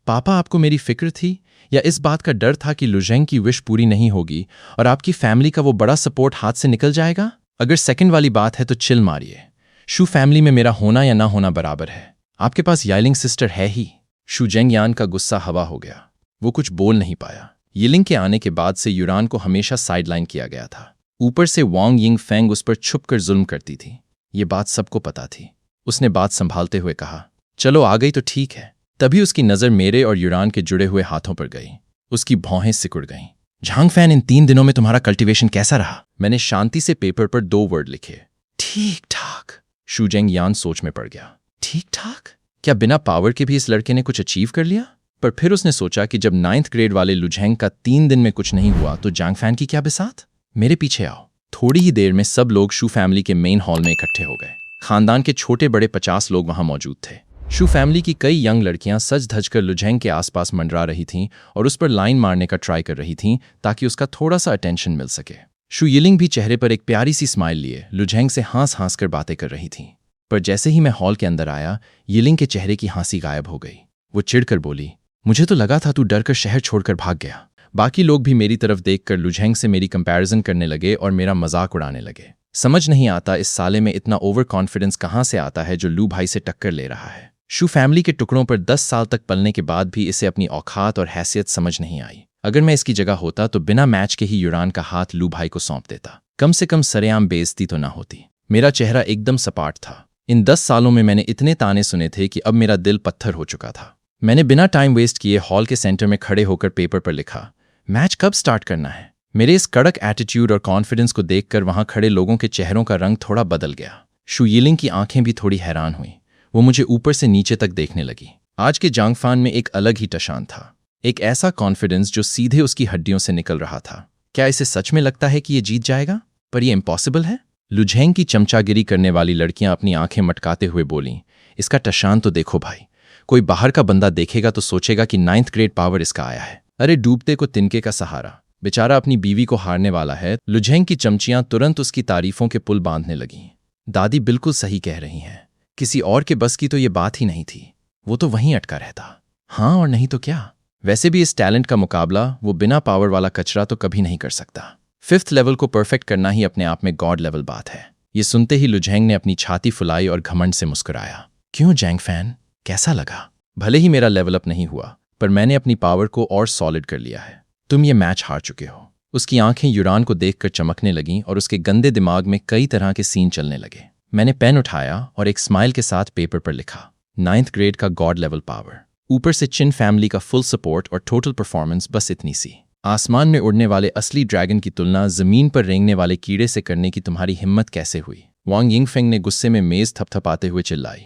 पापा आपको मेरी फिक्र थी या इस बात का डर था कि लुझेंग की विश पूरी नहीं होगी और आपकी फैमिली का वो बड़ा सपोर्ट हाथ से निकल जाएगा? अगर सेकंड वाली बात है तो चिल मारिए। शू फैमिली में मेरा होना या ना होना बराबर है। आपके पास याइलिंग सिस्टर है ही। शू जेंगयान का गुस्सा हवा हो गया। वो कुछ बोल नहीं पाया। यिलिंग के आने के बाद से यूरान को हमेशा साइडलाइन किया गया था। ऊपर से वांग यिंग फेंग उस पर छुपकर जुल्म करती थी। ये बात सबको पता थी। उसने बात संभालते हुए कहा, चलो आ गई तो ठीक है। तभी उसकी नज़र मेरे और यूरान के जुड़े हुए हाथों पर गई। उसकी भौहें सिकुड़ गईं। झांग फैन, इन 3 दिनों में तुम्हारा कल्टीवेशन कैसा रहा? मैंने शांति से पेपर पर 2 वर्ड लिखे, ठीक ठाक। शू जेंगयान सोच में पड़ गया। ठीक ठाक? क्या बिना पावर के भी इस लड़के ने कुछ अचीव कर लिया? पर फिर उसने सोचा कि जब 9th ग्रेड वाले लुझेंग का 3 दिन में कुछ नहीं हुआ तो जांग फैन की क्या बिसात? मेरे पीछे आओ। थोड़ी ही देर में सब लोग शू फैमिली के मेन हॉल में इकट्ठे हो गए। खानदान के छोटे बड़े 50 लोग वहां मौजूद थे। शू फैमिली की कई यंग लड़कियां सज धज कर लुझेंग के आसपास मंडरा रही थीं और उस पर लाइन मारने का ट्राई कर रही थीं ताकि उसका थोड़ा सा अटेंशन मिल सके। शू यिलिंग भी चेहरे पर एक प्यारी सी स्माइल लिए लुझेंग से हंस हंस कर बातें कर रही थीं। पर जैसे ही मैं हॉल के अंदर आया, यिलिंग के चेहरे की हंसी गायब हो गई। वो चिढ़कर बोली, मुझे तो लगा था तू डरकर शहर छोड़कर भाग गया। बाकी लोग भी मेरी तरफ देखकर लुझेंग से मेरी कंपैरिजन करने लगे और मेरा मजाक उड़ाने लगे। समझ नहीं आता इस साले में इतना ओवर कॉन्फिडेंस कहाँ से आता है जो लू भाई से टक्कर ले रहा है। शू फैमिली के टुकड़ों पर 10 साल तक पलने के बाद भी इसे अपनी औकात और हैसियत समझ नहीं आई। अगर मैं इसकी जगह होता तो बिना मैच के ही यूरान का हाथ लू भाई को सौंप देता। कम से कम सरेआम बेइज्जती तो ना होती। मेरा चेहरा एकदम सपाट था। इन 10 सालों में मैंने इतने ताने सुने थे कि अब मेरा दिल पत्थर हो चुका था। मैंने बिना टाइम वेस्ट किए हॉल के सेंटर में खड़े होकर पेपर पर लिखा, मैच कब स्टार्ट करना है? मेरे इस कड़क एटीट्यूड और कॉन्फिडेंस को देखकर वहां खड़े लोगों के चेहरों का रंग थोड़ा बदल गया। शू यिलिंग की आंखें भी थोड़ी हैरान हुई। वो मुझे ऊपर से नीचे तक देखने लगी। आज के जांग फैन में एक अलग ही टशान था। एक ऐसा कॉन्फिडेंस जो सीधे उसकी हड्डियों से निकल रहा था। क्या इसे सच में लगता है कि ये जीत जाएगा? पर यह इम्पॉसिबल है। लुझेंग की चमचागिरी करने वाली लड़कियां अपनी आंखें मटकाते हुए बोलीं, इसका टशान तो देखो भाई। कोई बाहर का बंदा देखेगा तो सोचेगा कि 9th ग्रेड पावर इसका आया है। अरे डूबते को तिनके का सहारा। बेचारा अपनी बीवी को हारने वाला है। लुझेंग की चमचियां तुरंत उसकी तारीफों के पुल बांधने लगीं। दादी बिल्कुल सही कह रही हैं। किसी और के बस की तो ये बात ही नहीं थी। वो तो वहीं अटका रहता। हाँ और नहीं तो क्या। वैसे भी इस टैलेंट का मुकाबला वो बिना पावर वाला कचरा तो कभी नहीं कर सकता। 5th लेवल को परफेक्ट करना ही अपने आप में गॉड लेवल बात है। ये सुनते ही लुझेंग ने अपनी छाती फुलाई और घमंड से मुस्कुराया। क्यों जैंग फैन, कैसा लगा? भले ही मेरा लेवल अप नहीं हुआ, पर मैंने अपनी पावर को और सॉलिड कर लिया है। तुम ये मैच हार चुके हो। उसकी आंखें यूरान को देखकर चमकने लगीं और उसके गंदे दिमाग में कई तरह के सीन चलने लगे। मैंने पेन उठाया और एक स्माइल के साथ पेपर पर लिखा, 9th ग्रेड का गॉड लेवल पावर। ऊपर से चिन फैमिली का फुल सपोर्ट और टोटल परफॉर्मेंस बस इतनी सी। आसमान में उड़ने वाले असली ड्रैगन की तुलना जमीन पर रेंगने वाले कीड़े से करने की तुम्हारी हिम्मत कैसे हुई? वांग यिंगफेंग ने गुस्से में मेज थपथपाते हुए चिल्लाई।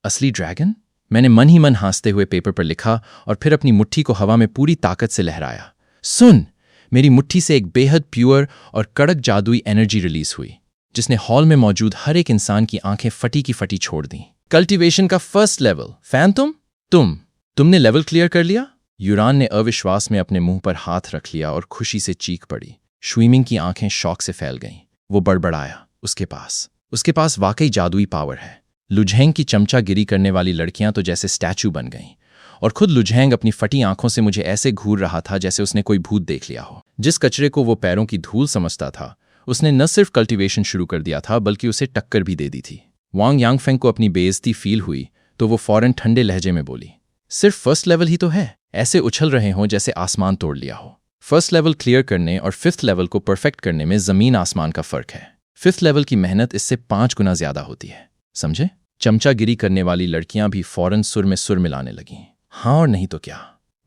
असली ड्रैगन? मैंने मन ही मन हंसते हुए पेपर पर लिखा और फिर अपनी मुट्ठी को हवा में पूरी ताकत से लहराया। सुन! मेरी मुट्ठी से एक बेहद प्योर और कड़क जादुई एनर्जी रिलीज हुई। जिसने हॉल में मौजूद हर एक इंसान की आंखें फटी की फटी छोड़ दी। कल्टीवेशन का फर्स्ट लेवल। फैन तुमने लेवल क्लियर कर लिया? यूरान ने अविश्वास में अपने मुंह पर हाथ रख लिया और खुशी से चीख पड़ी। स्विमिंग की आंखें शौक से फैल गईं। वो बड़बड़ाया, उसके पास वाकई जादुई पावर है। लुझेंग की चमचागिरी करने वाली लड़कियां तो जैसे स्टैचू बन गईं, और खुद लुझेंग अपनी फटी आंखों से मुझे ऐसे घूर रहा था जैसे उसने कोई भूत देख लिया हो। जिस कचरे को वो पैरों की धूल समझता था, उसने न सिर्फ कल्टीवेशन शुरू कर दिया था बल्कि उसे टक्कर भी दे दी थी। वांग यांगफेंग को अपनी बेइज्जती फील हुई तो वो फौरन ठंडे लहजे में बोली, सिर्फ फर्स्ट लेवल ही तो है, ऐसे उछल रहे हों जैसे आसमान तोड़ लिया हो। फर्स्ट लेवल क्लियर करने और फिफ्थ लेवल को परफेक्ट करने में जमीन आसमान का फर्क है। फिफ्थ लेवल की मेहनत इससे 5 गुना ज्यादा होती है, समझे? चमचागिरी करने वाली लड़कियां भी फौरन सुर में सुर मिलाने लगीं। हाँ और नहीं तो क्या,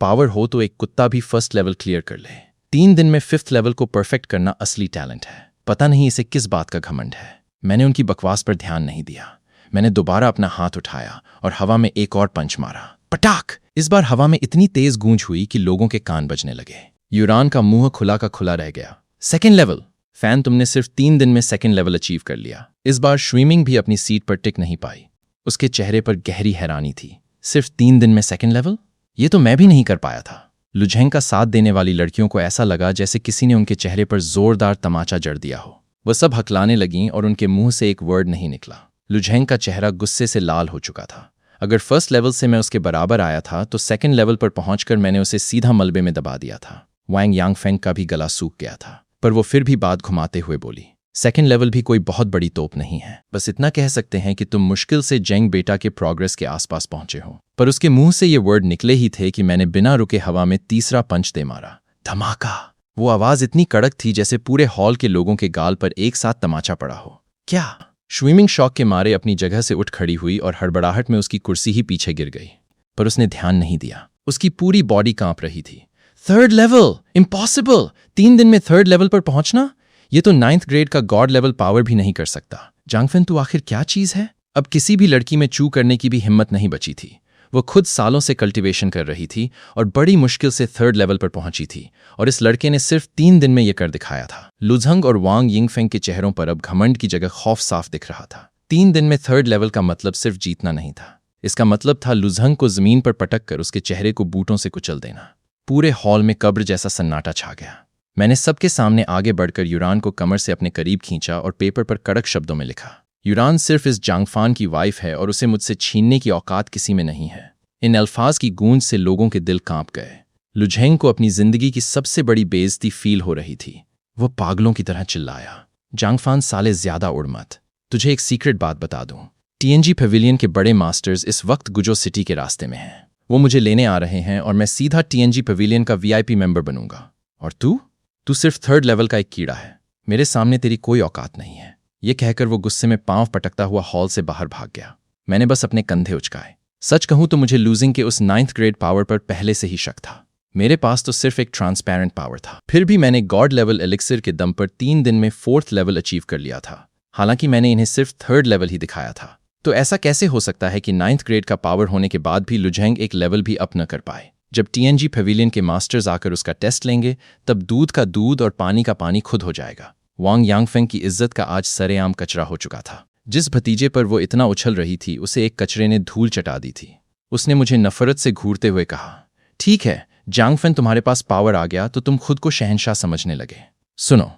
पावर हो तो एक कुत्ता भी फर्स्ट लेवल क्लियर कर ले। 3 दिन में फिफ्थ लेवल को परफेक्ट करना असली टैलेंट है। पता नहीं इसे किस बात का घमंड है। मैंने उनकी बकवास पर ध्यान नहीं दिया। मैंने दोबारा अपना हाथ उठाया और हवा में एक और पंच मारा। पटाक! इस बार हवा में इतनी तेज गूंज हुई कि लोगों के कान बजने लगे। यूरान का मुंह खुला का खुला रह गया। Second level. फैन, तुमने सिर्फ 3 दिन में सेकेंड लेवल अचीव कर लिया। इस बार स्विमिंग भी अपनी सीट पर टिक नहीं पाई। उसके चेहरे पर गहरी हैरानी थी। सिर्फ 3 दिन में सेकेंड लेवल? ये तो मैं भी नहीं कर पाया था। लुझेंग का साथ देने वाली लड़कियों को ऐसा लगा जैसे किसी ने उनके चेहरे पर जोरदार तमाचा जड़ दिया हो। वह सब हकलाने लगीं और उनके मुंह से एक वर्ड नहीं निकला। लुझेंग का चेहरा गुस्से से लाल हो चुका था। अगर फर्स्ट लेवल से मैं उसके बराबर आया था तो सेकेंड लेवल पर पहुंचकर मैंने उसे सीधा मलबे में दबा दिया था। वांग यांगफेंग का भी गला सूख गया था, पर वो फिर भी बात घुमाते हुए बोली, सेकेंड लेवल भी कोई बहुत बड़ी तोप नहीं है। बस इतना कह सकते हैं कि तुम मुश्किल से जेंग बेटा के प्रोग्रेस के आसपास पहुंचे हो। पर उसके मुंह से ये वर्ड निकले ही थे कि मैंने बिना रुके हवा में तीसरा पंच दे मारा। धमाका! वो आवाज इतनी कड़क थी जैसे पूरे हॉल के लोगों के गाल पर एक साथ तमाचा पड़ा हो। क्या? स्विमिंग शॉक के मारे अपनी जगह से उठ खड़ी हुई और हड़बड़ाहट में उसकी कुर्सी ही पीछे गिर गई। पर उसने ध्यान नहीं दिया। उसकी पूरी बॉडी कांप रही थी। Third level! इम्पॉसिबल! 3 दिन में थर्ड लेवल पर पहुंचना? ये तो 9th ग्रेड का गॉड लेवल पावर भी नहीं कर सकता। जांगफेन, तू आखिर क्या चीज है? अब किसी भी लड़की में चू करने की भी हिम्मत नहीं बची थी। वो खुद सालों से कल्टीवेशन कर रही थी और बड़ी मुश्किल से थर्ड लेवल पर पहुंची थी, और इस लड़के ने सिर्फ 3 दिन में ये कर दिखाया था। लुझंग और वांग यिंगफेंग के चेहरों पर अब घमंड की जगह खौफ साफ दिख रहा था। 3 दिन में थर्ड लेवल का मतलब सिर्फ जीतना नहीं था। इसका मतलब था लुझंग को जमीन पर पटक कर उसके चेहरे को बूटों से कुचल देना। पूरे हॉल में कब्र जैसा सन्नाटा छा गया। मैंने सबके सामने आगे बढ़कर यूरान को कमर से अपने करीब खींचा और पेपर पर कड़क शब्दों में लिखा, यूरान सिर्फ इस जांगफान की वाइफ है और उसे मुझसे छीनने की औकात किसी में नहीं है। इन अल्फाज की गूंज से लोगों के दिल कांप गए। लुझेंग को अपनी जिंदगी की सबसे बड़ी बेइज्जती फील हो रही थी। वो पागलों की तरह चिल्लाया, जांगफान साले ज्यादा उड़ मत। तुझे एक सीक्रेट बात बता दूं, TNG पेविलियन के बड़े मास्टर्स इस वक्त गुजो सिटी के रास्ते में हैं। वो मुझे लेने आ रहे हैं और मैं सीधा TNG पेविलियन का VIP मेंबर बनूंगा। और तू सिर्फ थर्ड लेवल का एक कीड़ा है। मेरे सामने तेरी कोई औकात नहीं है। ये कहकर वो गुस्से में पांव पटकता हुआ हॉल से बाहर भाग गया। मैंने बस अपने कंधे उचकाए। सच कहूं तो मुझे लूजिंग के उस 9th ग्रेड पावर पर पहले से ही शक था। मेरे पास तो सिर्फ एक ट्रांसपेरेंट पावर था। फिर भी मैंने गॉड लेवल एलिक्सिर के दम पर 3 दिन में 4th लेवल अचीव कर लिया था। हालांकि मैंने इन्हें सिर्फ थर्ड लेवल ही दिखाया था। तो ऐसा कैसे हो सकता है कि 9th ग्रेड का पावर होने के बाद भी लुझेंग एक लेवल भी अप न कर पाए? जब TNG पेविलियन के मास्टर्स आकर उसका टेस्ट लेंगे तब दूध का दूध और पानी का पानी खुद हो जाएगा। वांग यांगफेंग की इज्जत का आज सरेआम कचरा हो चुका था। जिस भतीजे पर वो इतना उछल रही थी उसे एक कचरे ने धूल चटा दी थी। उसने मुझे नफरत से घूरते हुए कहा, ठीक है जांगफेन, तुम्हारे पास पावर आ गया तो तुम खुद को शहंशाह समझने लगे। सुनो,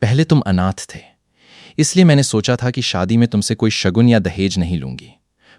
पहले तुम अनाथ थे, इसलिए मैंने सोचा था कि शादी में तुमसे कोई शगुन या दहेज नहीं लूंगी।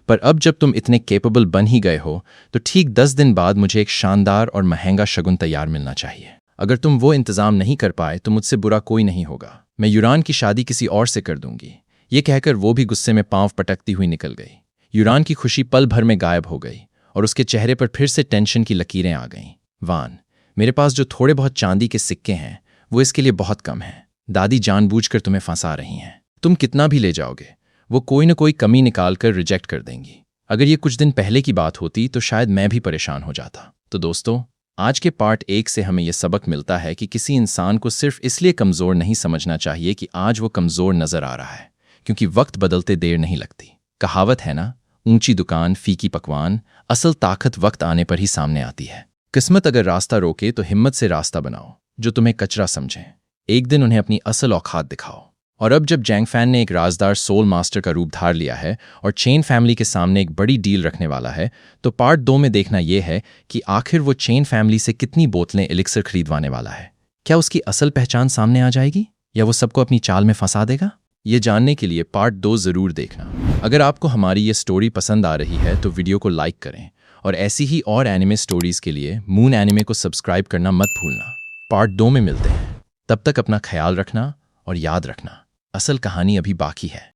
पर अब जब तुम इतने कैपेबल बन ही गए हो तो ठीक 10 दिन बाद मुझे एक शानदार और महंगा शगुन तैयार मिलना चाहिए। अगर तुम वो इंतजाम नहीं कर पाए तो मुझसे बुरा कोई नहीं होगा। मैं यूरान की शादी किसी और से कर दूंगी। ये कहकर वो भी गुस्से में पांव पटकती हुई निकल गई। यूरान की खुशी पल भर में गायब हो गई और उसके चेहरे पर फिर से टेंशन की लकीरें आ गईं। वान, मेरे पास जो थोड़े बहुत चांदी के सिक्के हैं वो इसके लिए बहुत कम हैं। दादी जानबूझकर तुम्हें फंसा रही हैं। तुम कितना भी ले जाओगे वो कोई न कोई कमी निकाल कर रिजेक्ट कर देंगी। अगर ये कुछ दिन पहले की बात होती तो शायद मैं भी परेशान हो जाता। तो दोस्तों, आज के पार्ट 1 से हमें यह सबक मिलता है कि किसी इंसान को सिर्फ इसलिए कमज़ोर नहीं समझना चाहिए कि आज वो कमज़ोर नज़र आ रहा है, क्योंकि वक्त बदलते देर नहीं लगती। कहावत है ना, ऊंची दुकान फीकी पकवान, असल ताकत वक्त आने पर ही सामने आती है। किस्मत अगर रास्ता रोके तो हिम्मत से रास्ता बनाओ। जो तुम्हें कचरा समझें एक दिन उन्हें अपनी असल औकात दिखाओ। और अब जब जैंग फैन ने एक राजदार सोल मास्टर का रूप धार लिया है और चेन फैमिली के सामने एक बड़ी डील रखने वाला है, तो पार्ट 2 में देखना यह है कि आखिर वो चेन फैमिली से कितनी बोतलें एलिक्सर खरीदवाने वाला है। क्या उसकी असल पहचान सामने आ जाएगी या वो सबको अपनी चाल में फंसा देगा? ये जानने के लिए पार्ट 2 ज़रूर देखना। अगर आपको हमारी ये स्टोरी पसंद आ रही है तो वीडियो को लाइक करें और ऐसी ही और एनिमे स्टोरीज़ के लिए मून एनिमे को सब्सक्राइब करना मत भूलना। पार्ट 2 में मिलते हैं, तब तक अपना ख्याल रखना और याद रखना, असल कहानी अभी बाकी है।